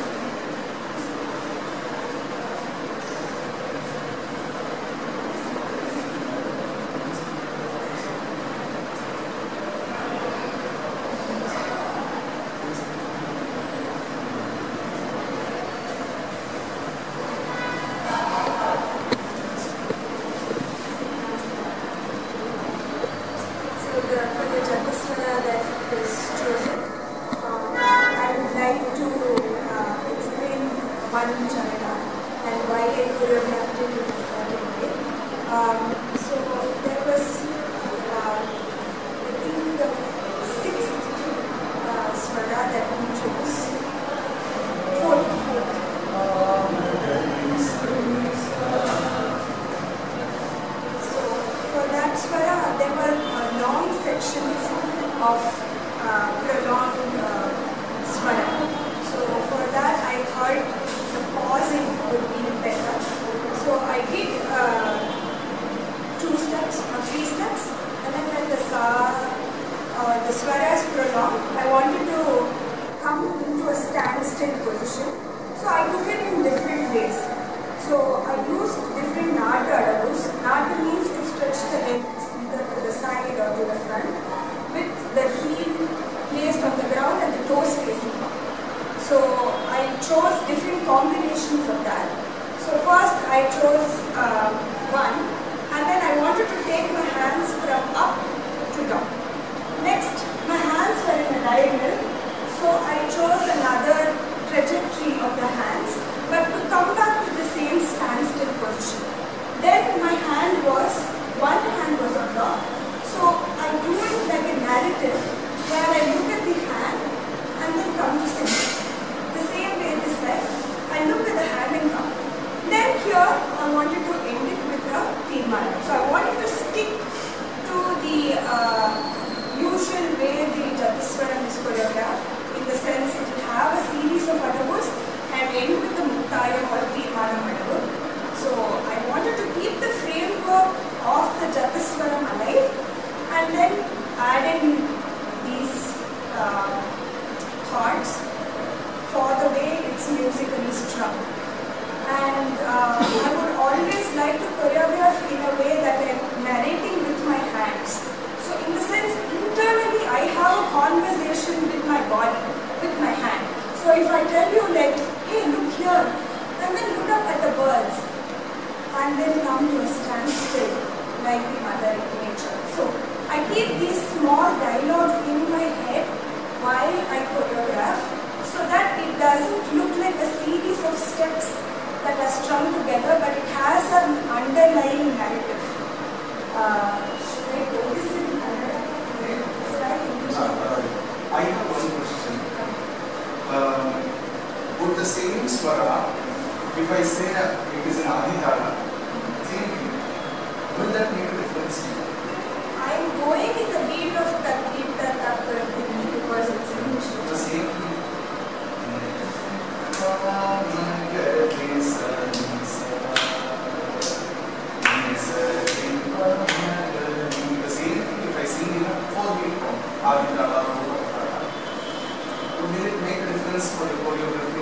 Will it make a difference for the choreography?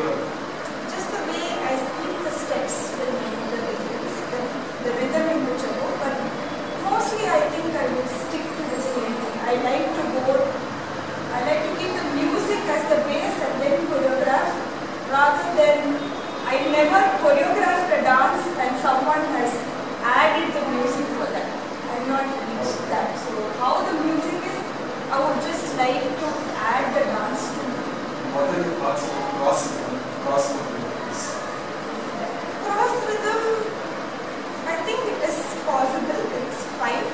Just the way I speak the steps will make the cross contributors? Cross rhythm, I think it is possible, it's fine,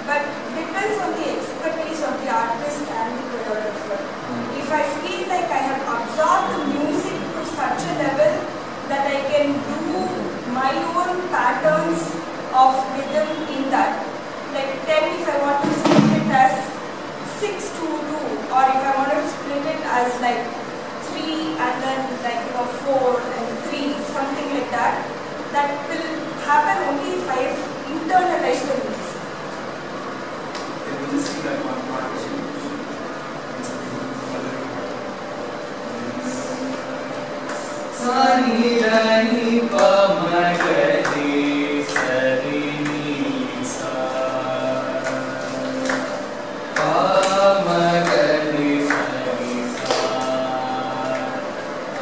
but depends on the expertise of the artist and the choreographer. If I feel like I have absorbed the music to such a level that I can do my own patterns of rhythm in that, like 10 if I want to split it as 6 to 2, or if I want to split it as like 3 and then like 4 and 3, something like that. That will happen only if I internalize the music. Can we just see that one part? Sani rani pa magadi sari ni sa pa magadi sari sa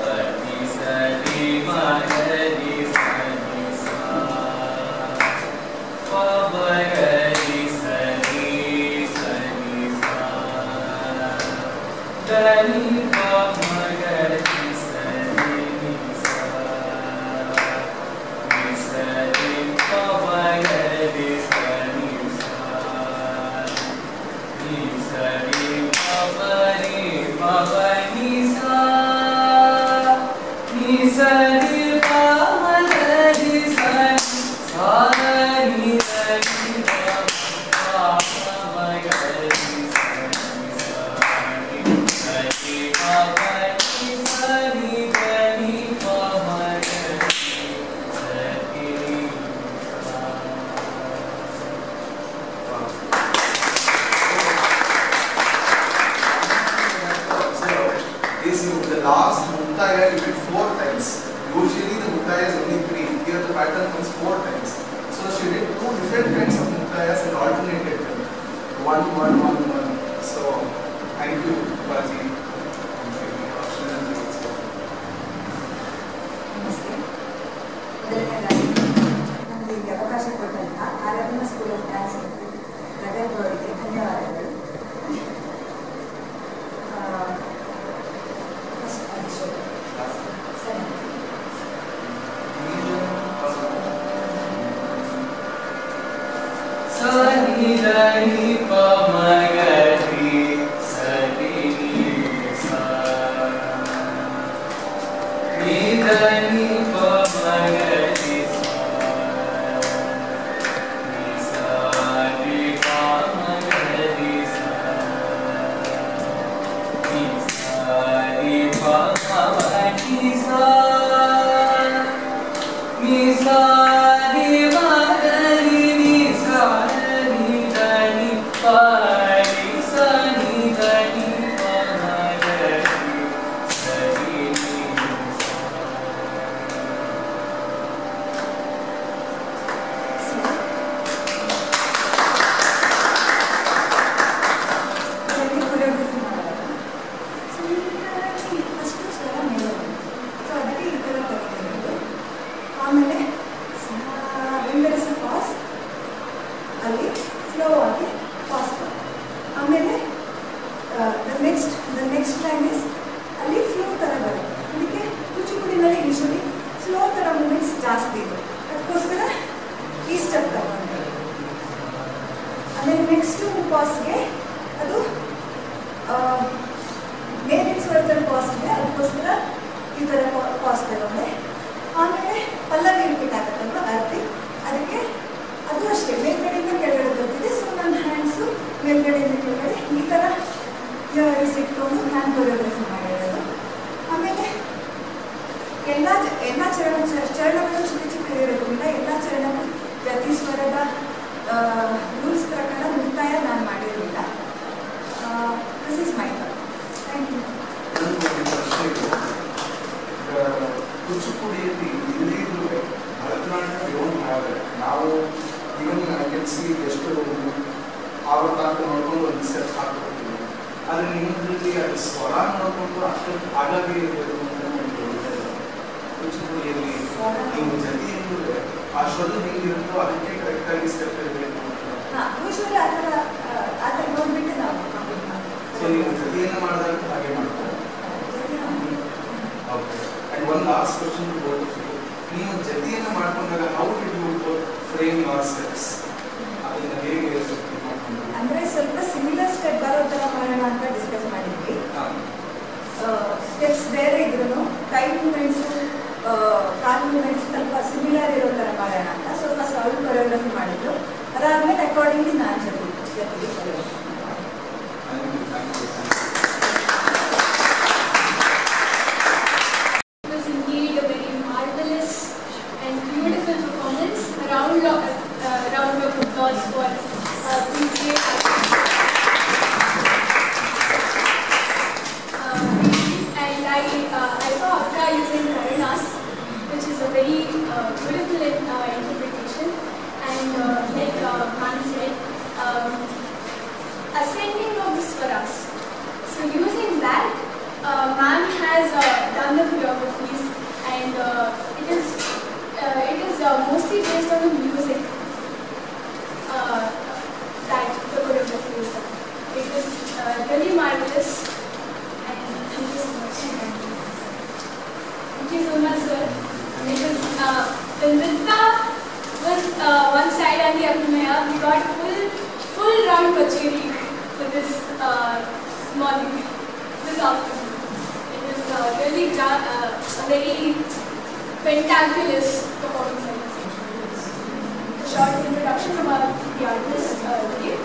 adi sari magadi sari sa pa magadi sari sari sa rani pa magadi The last muttaya you did 4 times. Usually the muttaya is only 3. Here the pattern comes 4 times. So she did 2 different kinds of muttayas and alternated them. 1, 1, 1, 1. So thank you, Baji. ನಮಸ್ತೆ. ಮೊದಲನೇದಾಗಿ ನಮಗೆ ಅವಕಾಶ ಕೊಟ್ಟಂತಹ ಆರಾಧನಾ school of dance Gadag ಅವರಿಗೆ ಧನ್ಯವಾದಗಳು. Sani rani pa magadi sari ni sa ni rani pa magadi sa ni sa ni pa magadi sa ni sa ni pa magadi sa ni sa ni magadi ni sa the next line is ಅಲ್ಲಿ flow ತರ ಬರುತ್ತೆ. ಅದಕ್ಕೆ ಕೂಚಿಪುಡಿನಲ್ಲಿ usually flow ತರ moments ಜಾಸ್ತಿ ಇದೆ, ಅದಕ್ಕೋಸ್ಕರ ಈ step ತಗೊಂಡೆ. ಆಮೇಲೆ ನೆಕ್ಸ್ಟ್ ಪಾಸ್ಗೆ ಅದು ಮೇಲಿನ ಸ್ವರದಲ್ಲಿ ಪಾಸ್ ಇದೆ, ಅದಕ್ಕೋಸ್ಕರ ಈ ಥರ ಪಾಸ್ ತಗೊಂಡೆ. ಆಮೇಲೆ ಪಲ್ಲವಿ ರಿಪೀಟ್ ಆಗುತ್ತಲ್ವ ಅರ್ಧಿ, ಅದಕ್ಕೆ ಅದು ಅಷ್ಟೇ ಮೇಲ್ಗಡೆಯಿಂದ ಕೆಳಗಡೆ ಬರ್ತಿದೆ. ಸೊ ನನ್ನ ಹ್ಯಾಂಡ್ಸು ಮೇಲ್ಗಡೆಯಿಂದ ಕೆಳಗಡೆ ಈ ಥರ ಇಟ್ಕೊಂಡು ಹ್ಯಾಂಡ್ ಕೊರಿಯೋಗ್ರಫಿ ಮಾಡಿರೋದು. ಆಮೇಲೆ ಎಲ್ಲ ಚರಣಗಳು ಚಿಕ್ಕ ಚಿಕ್ಕ ಇರೋದ್ರಿಂದ ಎಲ್ಲ ಚರಣಗಳು ಪ್ರತಿ ಸ್ವರದ ರೂಲ್ಸ್ ಪ್ರಕಾರ ಮುಕ್ತಾಯ ನಾನು ಮಾಡಿರಲಿಲ್ಲ. This is my thought. Thank you. ಕೂಚಿಪುಡಿಯಲ್ಲಿ ಇಲ್ಲಿಗೂ ಭರತನಾಟ್ಯ ನಾವು ಇವನ್ ಐ ಕ್ಯಾನ್ ಸಿ ಎಷ್ಟು ಆವರ್ತಾಂಕ ನೋಡ್ಕೊಂಡು ಒಂದು ಸ್ಟೆಪ್ ಹಾಕ್ಕೊಡ್ತೀವಿ. ಆದರೆ ನಿಮ್ಮದ್ರಲ್ಲಿ ಅದು ಸ್ವರ ನೋಡಿಕೊಂಡು ಅಷ್ಟೊಂದು ಹಾಗಾಗಿ ಇರಬೇಕು ಅಂತ ನನಗೆ ಕೂಚಿಪುಡಿಯಲ್ಲಿ ನೀವು ಜೊತೆಯಲ್ಲೂ ಆ ಶ್ರದ್ಧೆ ಹೆಂಗಿರುತ್ತೋ ಅದಕ್ಕೆ ಕರೆಕ್ಟಾಗಿ ಸ್ಟೆಪ್ ಇರಬೇಕು ಅಂತ. ಯೂಶುವಲಿ ಆ ಥರ ನೋಡ್ಬಿಟ್ಟು ನಾವು ಸೊ ನೀವು ಜೊತೆಯನ್ನು ಮಾಡಿದಾಗ ಹಾಗೆ ಮಾಡ್ತಾರೆ. ಓಕೆ. ಆ್ಯಂಡ್ ಜೊತೆಯನ್ನು ಮಾಡ್ಕೊಂಡಾಗ how did you frame your steps ಅದನ್ನ ಹೇಗೆ ಮಾಡ್ಕೊಂಡ್ರು? ಅಂದ್ರೆ ಸ್ವಲ್ಪ ಸಿಮಿಲರ್ ಸ್ಟೆಪ್ ಬರೋ ಥರ ಮಾಡೋಣ ಅಂತ ಡಿಸ್ಕಸ್ ಮಾಡಿದ್ವಿ. ಸ್ಟೆಪ್ಸ್ ಬೇರೆ ಇದ್ರು ಕೈ ಮೂಮೆಂಟ್ಸು ಕಾಲ್ ಮೂಮೆಂಟ್ಸ್ ಸ್ವಲ್ಪ ಸಿಮಿಲರ್ ಇರೋ ಥರ ಮಾಡೋಣ ಅಂತ ಸ್ವಲ್ಪ ಸಾಲ್ವ್ ಕೊರಿಯೋಗ್ರಫಿ ಮಾಡಿದ್ರು. ಅದಾದ್ಮೇಲೆ ಅಕಾರ್ಡಿಂಗ್ಲಿ ನಾನು ಜೊತೆಗೆ choreography. It was indeed a very marvelous and beautiful performance. A round of applause for these great artists. And I saw Akka using Karanas, which is a very beautiful interpretation. And like Man said, ascending of the swaras. So using that, Ma'am has done the choreographies, and it is mostly based on the music that the choreography is done. It was really marvelous, and thank you so much. Thank you so much, sir. It was the Nritta was one side and the Abhinaya. We got full round kacheri for this morning, this afternoon. It was really a very fantabulous performance, I would say. A short introduction about the artist today.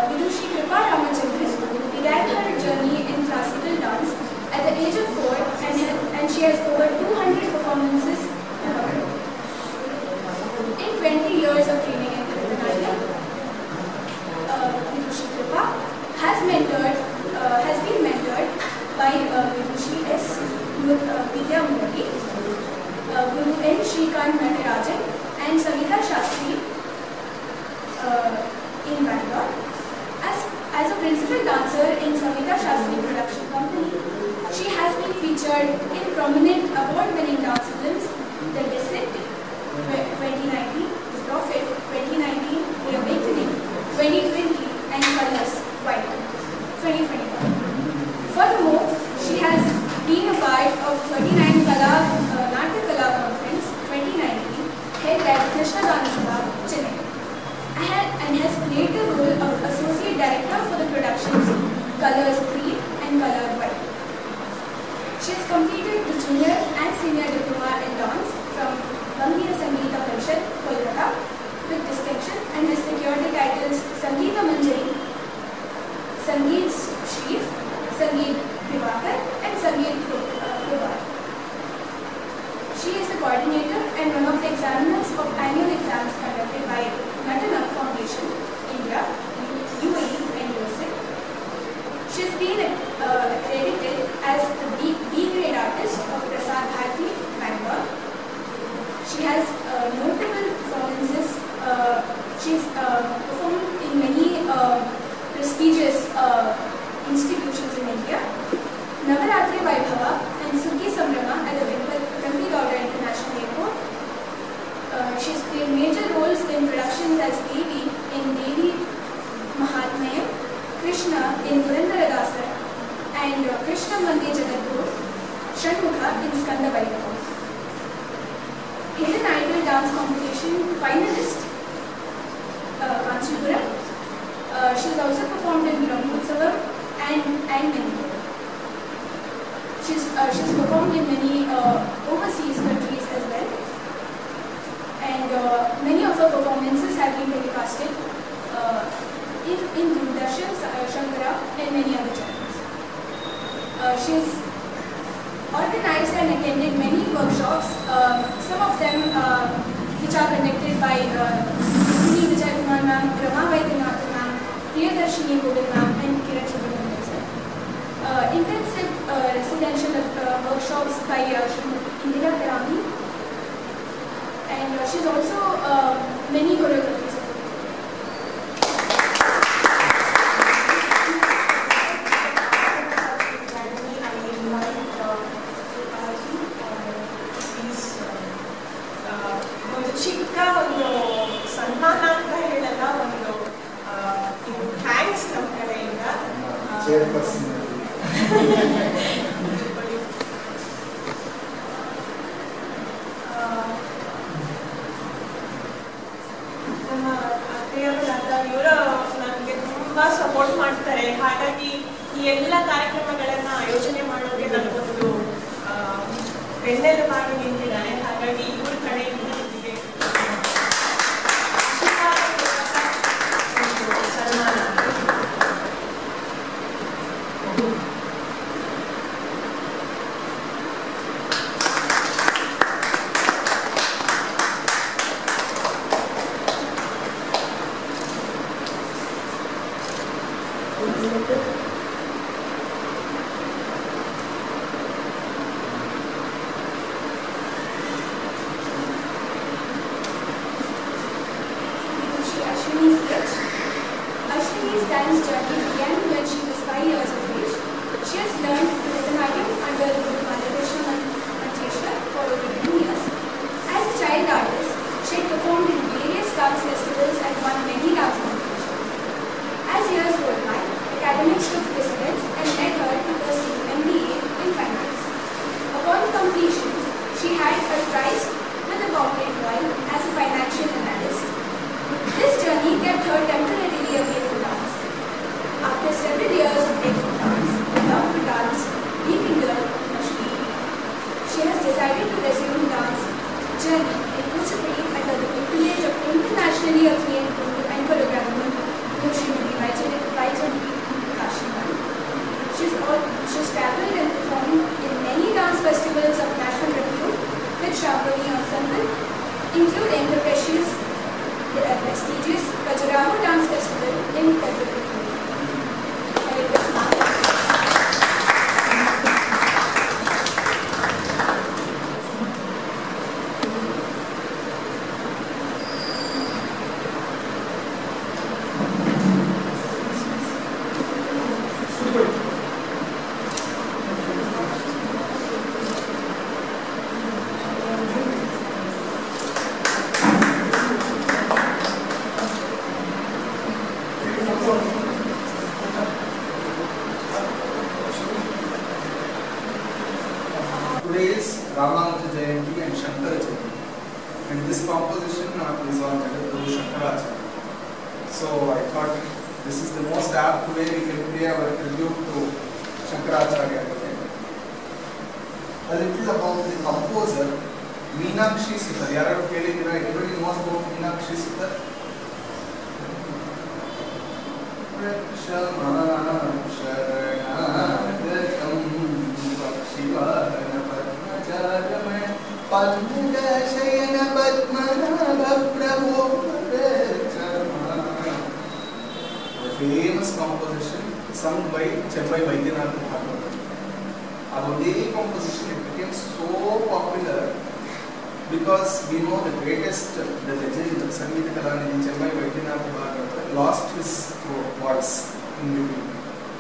Vidushi Kripa Ramachandran began her journey in classical dance at the age of 4, and she has over 200 performances in her career. In 20 years of training in Bharatanatyam, Vidushi Kripa has been mentored by Vidushi S. Vidya Murali, Guru N. Shrikant Natarajan, and Savita Shastri in Bangalore. As a principal dancer in Savita Shastri Production Company, she has been featured in prominent award-winning dance films, The Descent, 2019, The Prophet, 2019, The Awakening, 2020, and Colors, White, 2021. Furthermore, she has been a part of 39 Natya Kala Conference 2019 held at Krishna Dana Sabha, Chennai, and has played the role of Associate Director for the productions Colors Green and Color White. She has completed the Junior and Senior Diploma in Dance from Bangiya Sangeeta Parishad, Kolkata, with distinction, and has secured the titles Sangeeta Manjari, Sangeet Shrif, Sangeet Vivakar, and Sangeet Prabhat. She is the coordinator and one of the examiners of annual exams conducted by Natana Foundation, India, UAE, and USA. She has been accredited as the B-grade artist of Prasad Bharati, Bangalore. She has notable performances. She's performed in many prestigious institutions in India, Navaratri Vaibhava and Sukhi Samrama at the Venkatagowda International Airport. She's played major roles in productions as Devi in Devi Mahatmayam, Krishna in Purandaradasara, and Krishna Mande Jagadguru, Shanmukha in Skanda Vaibhava. Hidden Idol Dance Competition finalist, Kanchipuram. She's also performed in Brahmotsavam and many more. She's performed in many overseas countries as well, and many of her performances have been telecasted in Doordarshan, Shankara, and many other channels. She's organized and attended many workshops, some of them which are conducted by Sri Vijay Kumar ma'am, Rama Vaidyanathan ma'am, Priyadarshini Govind ma'am, and Kiran Subramanian sir. Intensive residential workshops by Srimati Indira Karami, and she's also many choreographies. ಒಂದು ಚಿಕ್ಕ ಒಂದು ಸನ್ಮಾನ ಅಂತ ಹೇಳಲ್ಲ, ಒಂದು thanks ನಮ್ಮ ಕಡೆಯಿಂದ. ನಮ್ಮ ಅತ್ತೆಯವರಾದ ಇವರು ನನಗೆ ತುಂಬ ಸಪೋರ್ಟ್ ಮಾಡ್ತಾರೆ. ಹಾಗಾಗಿ ಈ ಎಲ್ಲ ಕಾರ್ಯಕ್ರಮಗಳನ್ನು ಆಯೋಜನೆ ಮಾಡೋಕ್ಕೆ ನನಗೊಂದು ಬೆನ್ನೆಲುಬಾಗಿ ನಿಂತಿದ್ದಾರೆ. ಹಾಗಾಗಿ ಇವ್ರ ಕಡೆಯಿಂದ ನನಗೆ ಸನ್ಮಾನ. Ashwini's dance journey began when she was 5 years of age. She has learned Bharatanatyam under Guru Balakrishna Manteshwar for over 10 years. As a child artist, she had performed in various dance festivals and won many dance competitions. As years rolled by, academics took precedence and led her to pursue MBA in finance. Upon completion, she had a prize with the corporate world as a financial analyst. This journey kept her temporarily away from dance. After several years of break from dance, love for dance rekindled Ashwini. She has decided to resume dance journey in Kuchipudi under the tutelage of internationally acclaimed guru and choreographer Srimati Vaijayanti Kashiman. She's traveled and performed in many dance festivals of national repute with Shambhavi Ensemble, including the prestigious Khajuraho Dance Festival in February. Today is Ramanuja Jayanti and Shankara Jayanti, and this composition is on Jagadguru Shankaracharya. So I thought this is the most apt way we can pay our tribute to Shankaracharya today. A little about the composer, Meenakshi Sutar. Everybody knows about Meenakshi Sutar. Famous composition sung by Chembai Vaidyanatha Bhagavatam. That composition it became so popular because we know the greatest, the legend, Sangeeta Kalanidhi Chembai Vaidyanatha Bhagavatam lost his voice in between.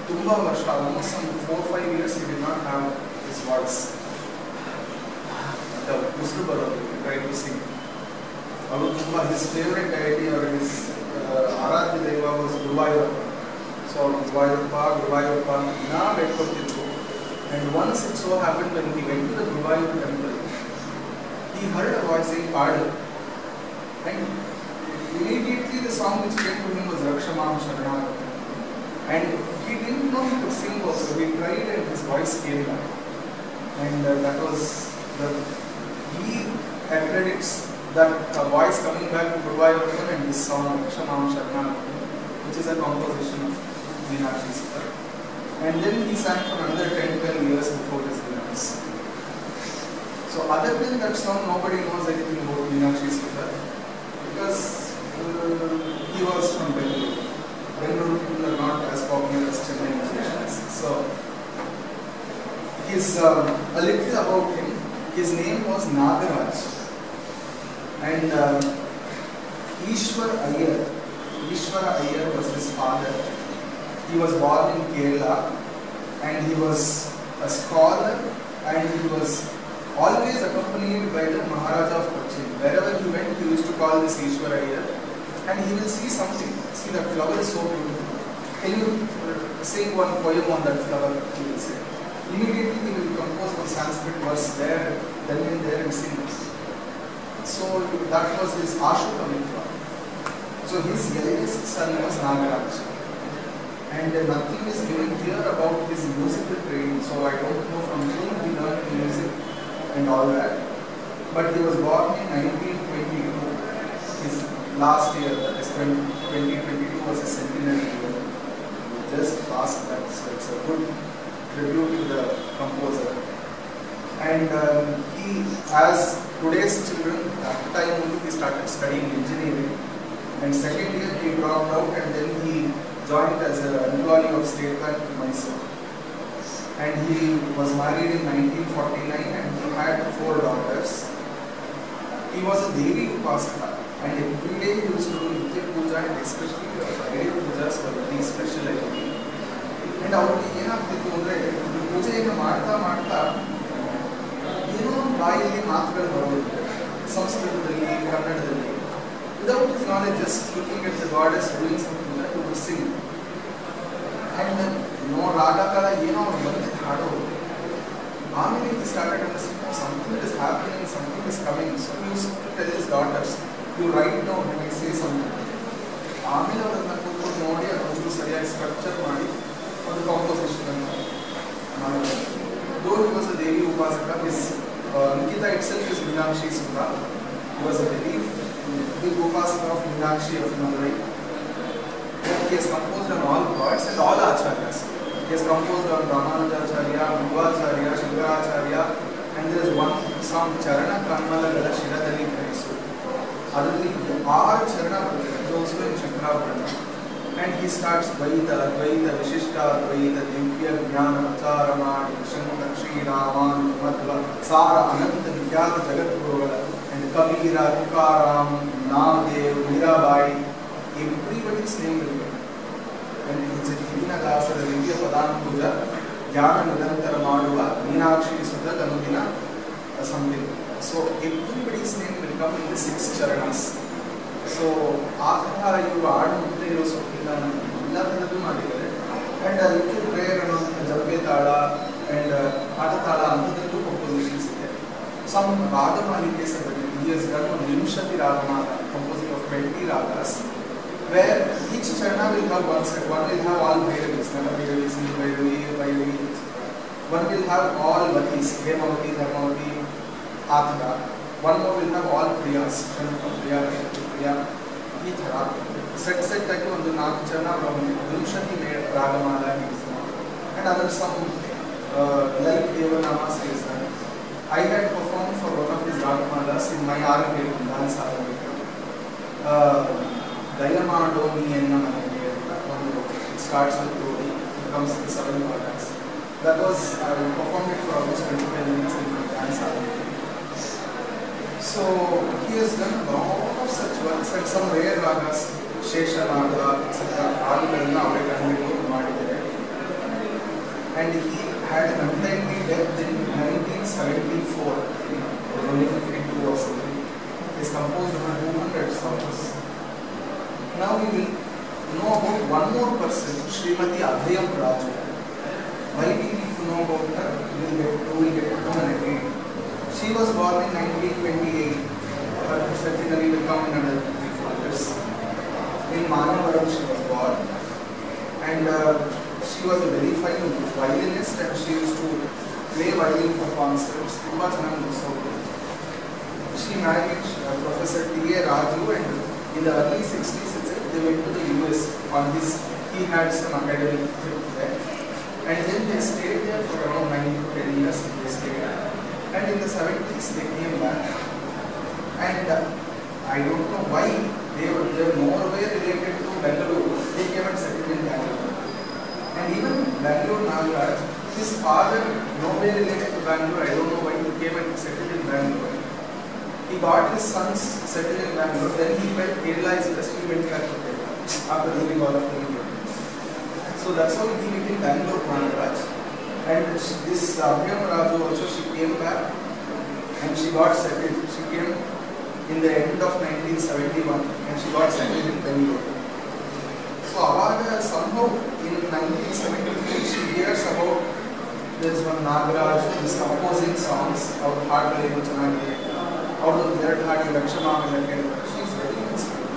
Tumba Varsha, almost some 4-5 years he did not have his voice. The Usru tried to sing. His favorite deity or his Aradhya Deva was Guruvayurappa. So Guruvayurappa, and once it so happened when he went to the Guruvayur temple, he heard a voice saying Padu. And immediately the song which came to him was Rakshamam Sharanagam. And he didn't know he could sing also. He tried and his voice came back. And that was he accredits that voice coming back to Guruvayurappa and this song Rakshamam Sharanagam, which is a composition of Meenakshi Sutar. And then he sang for another 10-12 years before his demise. So other than that song, nobody knows anything about Meenakshi Sutar because he was from Bengaluru. Bengaluru people are not as popular as Chennai musicians. So a little about him. His name was Nagaraj. And Ishwara Iyer was his father. He was born in Kerala and he was a scholar and he was always accompanied by the Maharaja of Cochin. Wherever he went, he used to call this Ishwara Iyer and he will see something. See, that flower is so beautiful. Can you sing one poem on that flower? He will say. Immediately he will compose one Sanskrit verse there, then and there and sing. So that was his Ashukamitva. So his eldest son was Nagaraj. And nothing is given here about his musical training. So I don't know from whom he learned music and all that. But he was born in 1922. His last year, that is 2022, was a centenary year. Just passed that, so it's a good tribute to the composer. And he, as today's children, at the time only he started studying engineering. And second year he dropped out, and then he joined as an employee of State Bank in Mysore. And he was married in 1949 and he had 4 daughters. He was a Devi Upasaka, and every day he used to do Nitya Puja, and especially the Friday Pujas were very special every day. And ಅವ್ರಿಗೆ ಏನಾಗ್ತಿತ್ತು ಅಂದರೆ ಪೂಜೆಯನ್ನು ಮಾಡ್ತಾ ಮಾಡ್ತಾ ಏನೋ ಬಾಯಲ್ಲಿ ಮಾತುಗಳು ಬರೋದಿದೆ ಸಂಸ್ಕೃತದಲ್ಲಿ ಕನ್ನಡದಲ್ಲಿ. Without his knowledge, just looking at the goddess doing something that he would sing. And ರಾಗ ಕಾಲ ಏನೋ ಅವ್ರು ಬಂದಿದ್ದು ಹಾಡೋದು. ಆಮೇಲೆ he started understanding something is happening, something is coming. So he used to tell his daughters, you write down when I say something. ಆಮೇಲೆ ಅವರನ್ನ ಕೂತ್ಕೊಂಡು ನೋಡಿ ಅದೊಂದು ಸರಿಯಾಗಿ ಸ್ಟ್ರಕ್ಚರ್ ಮಾಡಿ ಒಂದು ಕಾಂಪೋಸಿಷನ್ ಅನ್ನು ಮಾಡಿದ್ದಾರೆ. Though he was a Devi Upasaka, his Nikita itself is Meenakshi Sudha. He was a very big Upasaka of Meenakshi of Madurai. He has composed on all gods and all acharyas. He has composed on Ramanujacharya, Madhvacharya, Shankaracharya, and there is one song, Charana Kanmalagala Shiradali Karisu. Adalli 6 charana bರುತ್ತೆ, it is also in Shankarabharana. And he starts Dvaita, Advaita, Vishishta, Advaita, Divya, Jnana, Acharamani, Shankar, Shri Raman, Madhva, Sara, Ananta, Vidyata, Jagat Gurugala, and Kabira, Tukaram, Namdev, Mirabai, everybody's name will be. And it's a Divina Dasara, Divya Padana Puja, Jnana Nidantara Maduva, Meenakshi Sudha, Ganudina, something. So everybody's name will come in the 6 charanas. So ಆ ಥರ ಇವರು ಹಾಡು ಮುಂದೆ ಇರೋ ಸೊಪ್ಪಿಲ್ಲ ಎಲ್ಲ ಥರದ್ದು ಮಾಡಿದ್ದಾರೆ. And liquid prayer ಅನ್ನೋಂಥ ಜಂಬೆ ತಾಳ ಆ್ಯಂಡ್ ಆಟತಾಳ ಅಂಥದ್ರಲ್ಲೂ ಕಂಪೋಸಿಷನ್ಸ್ ಇದೆ. ಸಮ್ ರಾಗಮಾಲಿಕೆ ಸಭೆಯಲ್ಲಿ he has done ಒಂದು 20 ರಾಗಮಾಲ composing of 20 ragas where each charana will have one set. One will have all Bhairavis, Nala-Bhairavi, Sindhu-Bhairavi, Bhairavi. One will have all Vatis, Hemavati, Dharmavati, Athara. One more will have all Priyas, Priya, Priya, ಈ ಥರ set ಆಗಿ ಒಂದು 4 ಚರಣ ವಿಂಶತಿ ರಾಗಮಾಲ and other some like Devanama says that I had performed for one of his ragamalas in my Arangetu dance Arangetu. Dayamadoni enna manage it starts with Dodi, it comes with 7 ragas. That was I performed it for almost 25 minutes in my dance Arangetu. So he has done a lot of such works and some rare ragas, Sheshanada, etc. Ragallanna avare kanditu ಮಾಡಿದ್ದಾರೆ. And he had an untimely death in 1974. He was only 52 or something. He has composed over 200 songs. Now we will know about one more person, Srimati Abhayam Raju. Why we need to know about her? We will get to know again. She was born in 1928. Her centenary will come in another 3-4 years. In Manavaram she was born, and she was a very fine violinist, and she used to play violin for concerts. She married Professor T.A. Raju, and in the early 60s itself they went to the US on his. He had some academic trip there, and then they stayed there for around 9 to 10 years. They stayed. And in the 70s they came back, and I don't know why they were more related to Bangalore. They came and settled in Bangalore, and even Bangalore Nagaraj, his father nowhere related to Bangalore. I don't know why he came and settled in Bangalore. He got his sons settled in Bangalore. Then he felt Kerala is best. He went back to Kerala after leaving all of India. So that's how he became Bangalore Nagaraj. And this Abhayam Raju also, she came back and she got settled. She came in the end of 1971 and she got settled in Bangalore. So Avaga somehow in 1973 she hears about this one Nagaraj who is composing songs of Hardware Chanage, out of their Hadi Lakshama. She is very inspired.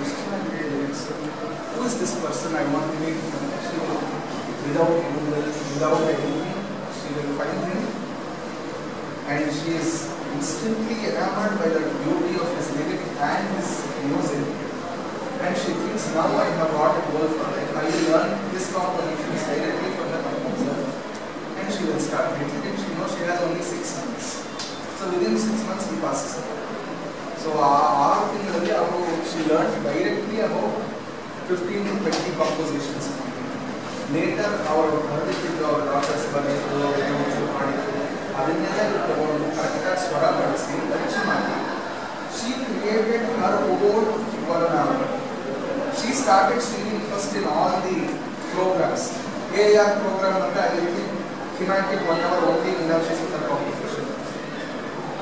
is this person I want to meet? She will, without Google, without anything, she will find him, and she is instantly enamored by the beauty of his lyric and his music. And she thinks, now I have got a goal for life. I will learn his compositions directly from the composer, and she will start making it. She knows she has only 6 months. So within 6 months he passes away. So she learned directly about 15 to 20 compositions. Later our daughters she created her own Varnam. She started singing first in all the programs. AR program thematic 1 hour only Meenakshi Sundar composition.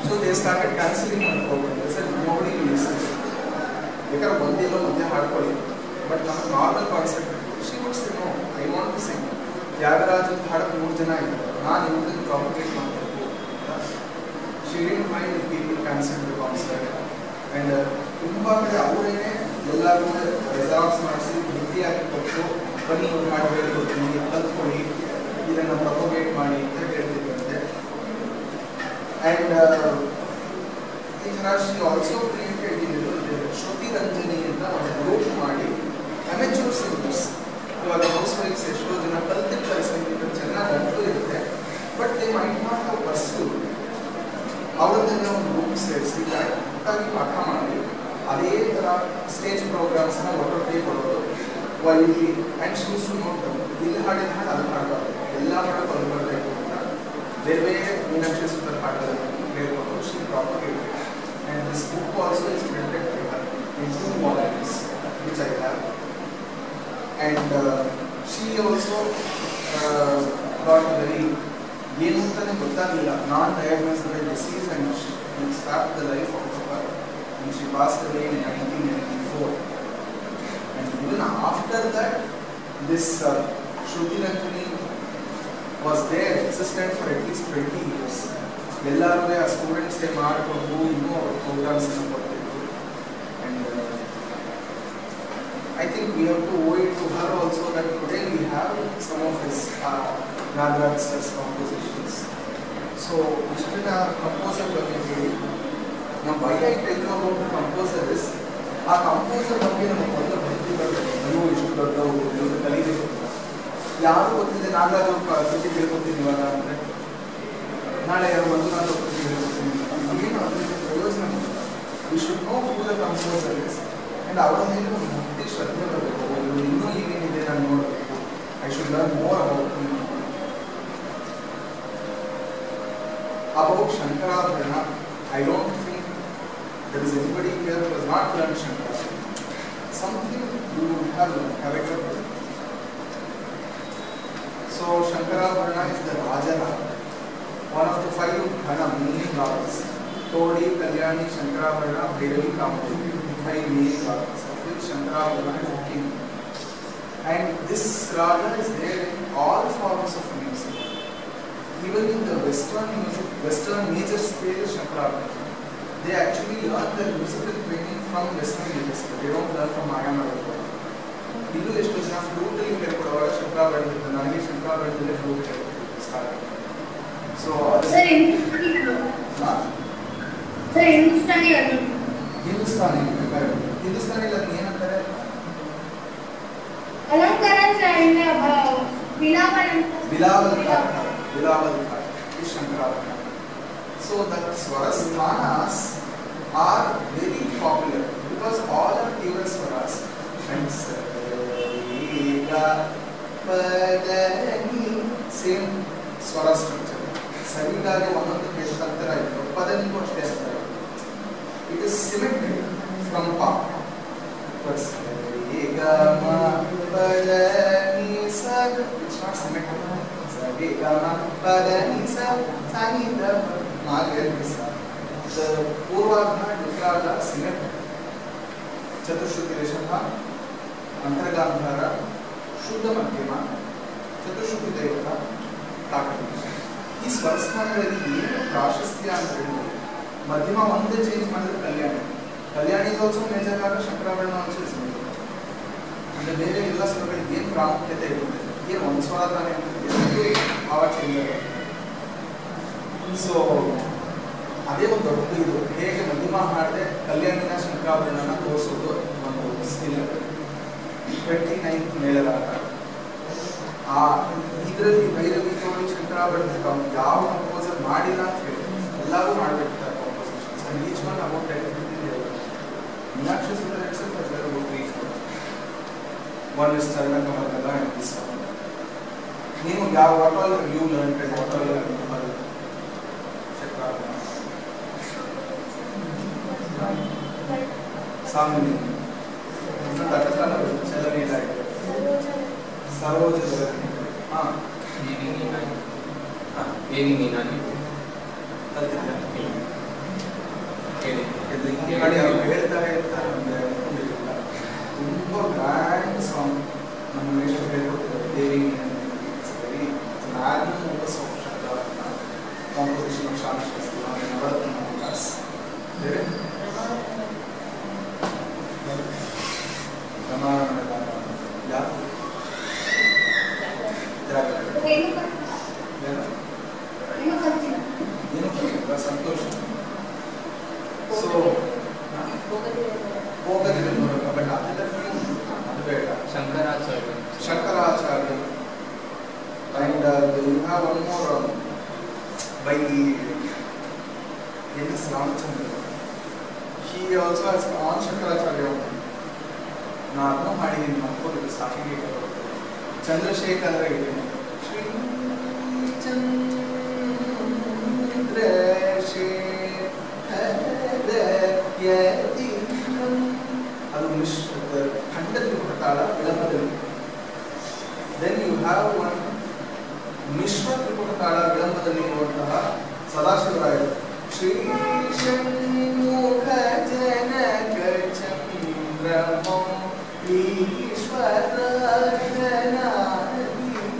So they started cancelling her program. They said nobody will listen. Because one day but not normal concept. She would say no, I want to sing. Tyagarajan had 3 jana iddaru. Complicate ಮಾಡ್ತಾರೆ. She didn't mind if people cancelled the concert. And ತುಂಬಾ ಕಡೆ ಅವರೇನೆ ಎಲ್ಲರೂ resorts ಮಾಡಿಸಿ ಭೇಟಿಯಾಗಿ ಕೊಟ್ಟು ಬನ್ನಿ ಒಂದು ಹಾಡು ಹೇಳಿಕೊಡ್ತೀನಿ ಕಲ್ತ್ಕೊಳ್ಳಿ ಇದನ್ನು ಪ್ರೊಪಗೇಟ್ ಮಾಡಿ ಅಂತ ಹೇಳ್ತಿದ್ದಂತೆ. ಆ್ಯಂಡ್ ಈ ಥರ ಶಿ ಆಲ್ಸೋ ಕ್ರಿಯೇಟೆಡ್ ಶ್ರುತಿ ರಂಜನಿ ಅಂತ ಒಂದು ಗ್ರೂಪ್ ಮಾಡಿ ಅಮೆಚೂರ್ ಸಿಂಗರ್ಸ್. ಇವಾಗ ಹೌಸ್ ವೈಫ್ಸ್ ಎಷ್ಟೋ ಜನ ಕಲ್ತಿರ್ತಾರೆ, ಸಂಗೀತ ಚೆನ್ನಾಗಿ ಅರ್ಥ ಇರುತ್ತೆ, but they might not have pursued. ಅವರನ್ನೆಲ್ಲ ಒಂದು ಗ್ರೂಪ್ ಸೇರಿಸಿ ಕರೆಕ್ಟಾಗಿ ಪಾಠ ಮಾಡಿ ಅದೇ ಥರ ಸ್ಟೇಜ್ ಪ್ರೋಗ್ರಾಮ್ಸ್ನ ಒಟ್ಟೊಟ್ಟಿಗೆ ಕೊಡೋದು. ಇಲ್ಲಿ ಆ್ಯಂಡ್ ಶೂಸ್ ಟು ನೋಟ್ ಇಲ್ಲಿ ಹಾಡಿದ ಹಾಡು ಅದು ಹಾಡಬಾರ್ದು, ಎಲ್ಲ ಹಾಡು ಬರಬಾರ್ದು ಅಂತ ಬೇರೆ ಬೇರೆ ಮೀನಾಕ್ಷಿ ಸುಂದರ್ ಹಾಡುಗಳನ್ನು ಹೇಳ್ಕೊಂಡು she propagated. And this book also is printed by her in 2 volumes which I have. And she also got very ಏನು ಅಂತಲೇ ಗೊತ್ತಾಗಲಿಲ್ಲ, non diagnosed disease and start the life of her and she passed away in 1994. And even after that, this Shruti Ranjani was there, existent for at least 20 years. ಎಲ್ಲರೂ ಆ ಸ್ಟೂಡೆಂಟ್ಸ್ಗೆ ಮಾಡಿಕೊಂಡು ಇನ್ನೂ ಅವ್ರ ಪ್ರೋಗ್ರಾಮ್ಸನ್ನು ಕೊಡ್ತಿದ್ರು. And I think we have to owe it to her also that today we have some of his Nagaraj sir's compositions. So, Ishtina composer ಬಗ್ಗೆ ಹೇಳಿ, now why I tell you about the composer is, ಆ composer ಬಗ್ಗೆ ನಮಗೆ ಮೊದಲು ಭಕ್ತಿ ಬರಬೇಕು. ಅಯ್ಯೋ ಇಷ್ಟು ದೊಡ್ಡವರು ಇವರು ಕಲಿಬೇಕು. ಯಾರು ಗೊತ್ತಿದೆ ನಾಗರಾಜ್ ಅವ್ರ ಕೃತಿ ಹೇಳ್ಕೊತೀನಿ ಇವಾಗ ಅಂದರೆ, ನಾಳೆ ಯಾರು ಮಂಜುನಾಥ್ ಅವ್ರ ಕೃತಿ ಹೇಳ್ಕೊತೀನಿ, ಏನು ಅದರಿಂದ ಪ್ರಯೋಜನ ಇಲ್ಲ. We should know who the composer is. And ಅವರ ಮೇಲೆ ಒಂದು ಭಕ್ತಿ ಶ್ರದ್ಧೆ ಬರಬೇಕು. ಇವರು ಇನ್ನೂ ಏನೇನಿದೆ ನಾನು ನೋಡಬೇಕು. I should learn more about Shankarabharana. I don't think there is anybody here who has not learned Shankarabharana. Something you would have it. So Shankarabharana is the Rajana, one of the 5 Ghana main ragas. Todi, Kalyani, Shankarabharana, Bhairavi, Kamali, 5 main ragas, of which Shankarabharana is the king. And this raga is there in all forms of music. Even in the Western music, Western major scale Shankarabharana, they actually learn their musical training from Western major scale. They don't learn from Mayamara. Ilu ಎಷ್ಟು ಜನ flute ಅಲ್ಲಿ ಹೇಳ್ಕೊಡುವಾಗ ಶಂಕರಾಭರಣದಿಂದ ನನಗೆ ಶಂಕರಾಭರಣದಲ್ಲೇ flute ಹೇಳ್ಕೊಡ್ತೀವಿ start. So Hindustani ಹಿಂದೂಸ್ತಾನಿಯಲ್ಲಿ ಅದನ್ನ ಏನಂತಾರೆ? Bilawal is Shankarabharana. So the Swarasthanas are very popular because all are Tivra Swaras. Same Swara structure. Sarigage ಒಂದೊಂದು ಕೇಶಾಂತರ ಇತ್ತು, ಪದನಿಗೂ ಅಷ್ಟೇ ಅಂತಾರೆ. It is symmetric from pa. But it's not symmetric. The Purvagna Dukraja symmetric. Chaturshruti Reshama, Antargandhara, Shuddha Madhyama, Chaturshruti Devata, Takati. These ಸ್ವರಸ್ಥಾನಗಳಲ್ಲಿ ಏನು ಪ್ರಾಶಸ್ತ್ಯ ಅಂತ ಹೇಳಿದ್ರೆ, ಮಧ್ಯಮ ಒಂದೇ ಚೇಂಜ್ ಮಾಡಿದ್ರೆ ಕಲ್ಯಾಣಿ. Kalyani is also major raga, Shankarabharana also is major. ಅಂದರೆ ಬೇರೆ ಎಲ್ಲ ಸ್ವರಗಳಿಗೆ ಏನು ಪ್ರಾಮುಖ್ಯತೆ ಇರುತ್ತೆ, ಏನು ಒಂದು ಸ್ವರ ತಾನೇ ಎಲ್ಲರಿಗೂ ಭಾವ ಚೇಂಜ್ ಆಗುತ್ತೆ. ಸೊ ಅದೇ ಒಂದು ದೊಡ್ಡ ಇದು, ಹೇಗೆ ಮಧ್ಯಮ ಹಾಡದೆ ಕಲ್ಯಾಣಿನ ಶಂಕರಾಭರಣನ ತೋರಿಸೋದು ಒಂದು ಸ್ಕಿಲ್. 29th ಮೇಳರಾಟ ಇದರಲ್ಲಿ ಭೈರವಿ ತೋಳಿ ಶಂಕರಾಭರಣ ಯಾವ ಕಂಪೋಸರ್ ಮಾಡಿಲ್ಲ ಅಂತ ಹೇಳಿ ಎಲ್ಲರೂ ಮಾಡಬೇಕಿದ್ದಾರೆ compositions. And each one about 10-15 Meenakshi Sundara itself has got about 3-4. One is Charanakamahala and this one. ನೀವು ಯಾವ what all you learned and what all Shankarabharana ಸಾಮಾನ್ಯ ಚಲನೆ ಸರೋಜ ಹಾಂ ಹೇಳ್ತಾರೆ ಇರ್ತಾರೆ ತುಂಬ ಗ್ರ್ಯಾಂಡ್ ಸಾಂಗ್ ನಮ್ಮ ಎಷ್ಟು ಹೇಳ್ಕೊಡ್ತಾರೆ Devi very magnum of Shankarabharana composition of Shantashastri Navaratna class ಬೇರೆ ಯಾರು ಸಂತೋಷ. ಸೊ ಹೋಗದಿಲ್ಲ ಬಟ್ ಅದೆಲ್ಲ ಅದು ಬೇಡ. Shankaracharya and you have one more by N.S. Ramachandra. He also has on Shankaracharya. ನಾನು ಮಾಡಿದ್ದೀನಿ ಮಕ್ಕಳು ಸಾಕಿಗೆ ಚಂದ್ರಶೇಖರ ಇದೆ ಶ್ರೀ ಅದು ಖಂಡದಲ್ಲಿ ಕೊಡ್ತಾಳ ವಿಳಂಬದಲ್ಲಿ. ದೆನ್ ಯು ಹ್ಯಾವ್ ಒನ್ ಮಿಶ್ರ ತ್ರಿಪುಟ ತಾಳ ವಿಳಂಬದಲ್ಲಿ ನೋಡುವಂತಹ ಸದಾಶಿವರಾಯರು ಶ್ರೀ ಷಣ್ಮುಖ ಜನಕ ಚಂದ್ರಮೋ ಈಶ್ವರ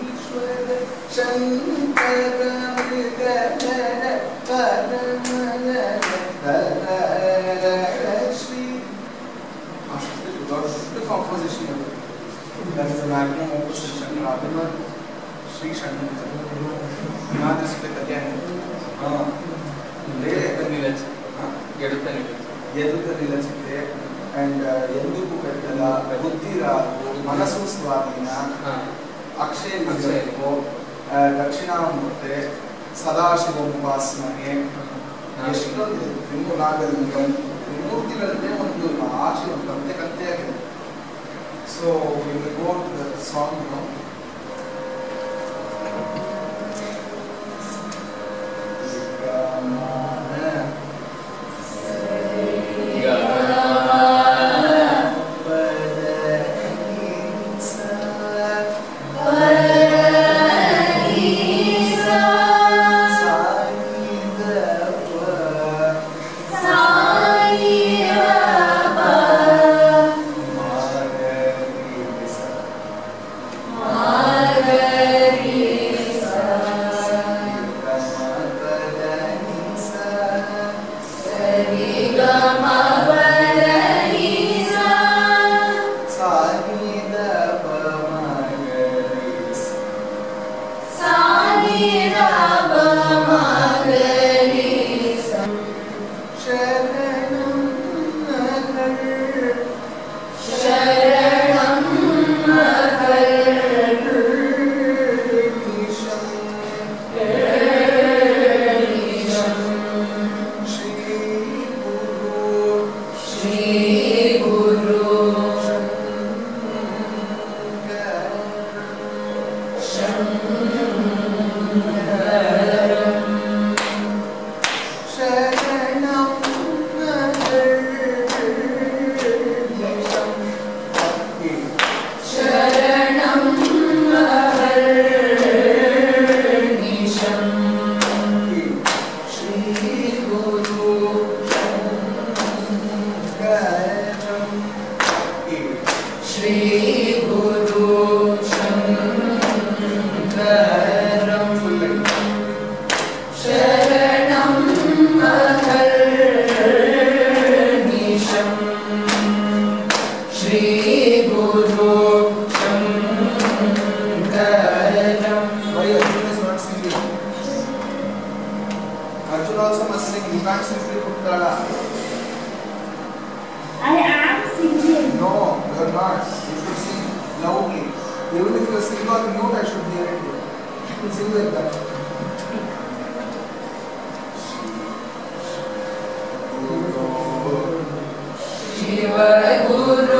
ಈಶ್ವರ ಶಂಕರ ಮೃಗಧರ ಪರಮನ ಶ್ರೀ ಅಷ್ಟು ದೊಡ್ಡ composition. That is a magnum opus in Shankarabharana. Sri Shanmuga Vinadrisita Kalyani. ಎದುತ ನಿಲಚಿತೆ ಅಂಡ್ ಎಂದುಕು ಕಟ್ಟಲ ಬುದ್ಧಿರಾಗು ಮನಸ್ಸು ಸ್ವಾಧೀನ ಅಕ್ಷಯ ದಕ್ಷಿಣಾಮೂರ್ತೆ ಸದಾಶಿವೋಪಾಸನೆ ಎಷ್ಟೊಂದು ತ್ರಿಮೂರ್ತಿಗಳನ್ನೇ ಒಂದು ಆಶೆ ಒಂದು ಕಂತೆಯಾಗಿದೆ. So we will go to the song now. Shri Guru can't simply put tada. I am singing. No, you are not. You should sing loudly. Even if you are singing on mute, I should hear it. You can sing like that. Shiva Guru.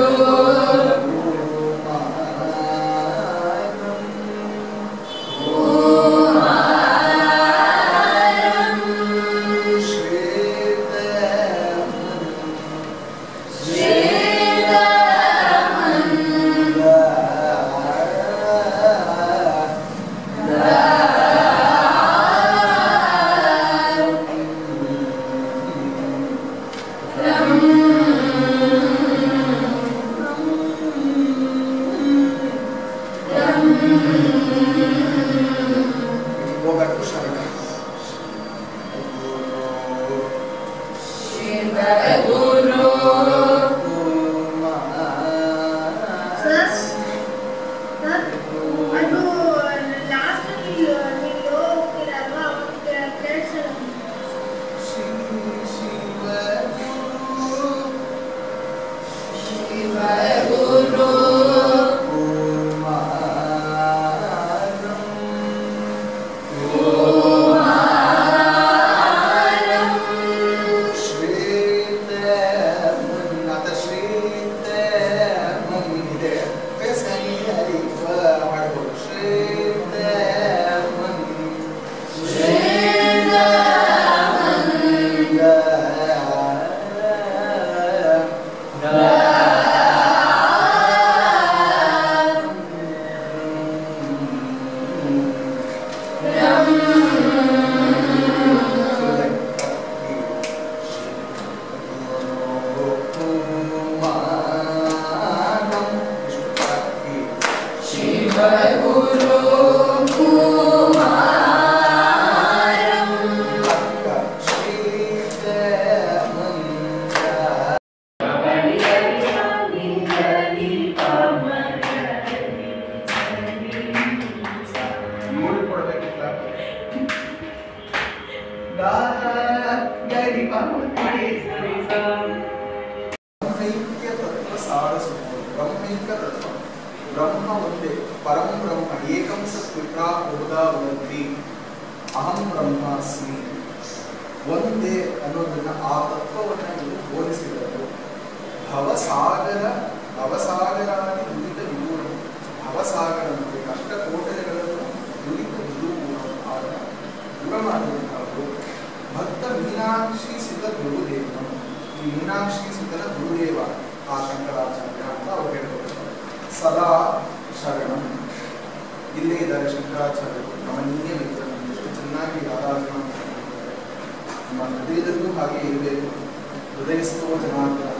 ब्रह्म वंदे परम ब्रह्म एकम सत्विका बहुधा वदन्ति अहम ब्रह्मास्मि वंदे ಅನ್ನೋದನ್ನ ಆ ತತ್ವವನ್ನ ಇಲ್ಲಿ ಬೋಧಿಸಿದರು. ಭವಸಾಗರಾದಿ ದುರಿತ ವಿದೂರ ಭವಸಾಗರ ಅಂದರೆ ಕಷ್ಟಕೋಟೆಗಳನ್ನು ದುರಿತ ವಿದೂರ ದೂರ ಮಾಡಿರುವಂತಹವರು ಭಕ್ತ ಮೀನಾಕ್ಷಿ ಸುತ ಗುರುದೇವ. ಈ ಮೀನಾಕ್ಷಿ ಸುತನ ಗುರುದೇವ ಆ ಶಂಕರಾಚಾರ್ಯ ಅಂತ ಅವರು ಹೇಳ್ತಾರೆ. ಸದಾ ಶರಣಂ. ಇಲ್ಲೇ ಇದ್ದಾರೆ ಶಂಕರಾಚಾರ್ಯರು, ಗಮನೀಯ ಮಿತ್ರ, ಎಷ್ಟು ಚೆನ್ನಾಗಿ ಆರಾಧನೆ ಮಾಡ್ತಾರೆ. ನಮ್ಮ ಹೃದಯದಲ್ಲೂ ಹಾಗೆ ಇರಬೇಕು. ಹೃದಯಸ್ಥೋ ಜನಾರ್ದನ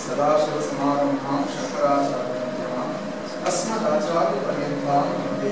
ಸದಾಶಿವ ಸಮಾರಂಭಾಂ ಶಂಕರಾಚಾರ್ಯ ಅಸ್ಮದಾಚಾರ್ಯ ಪರ್ಯಂತಾಂ ವಂದೇ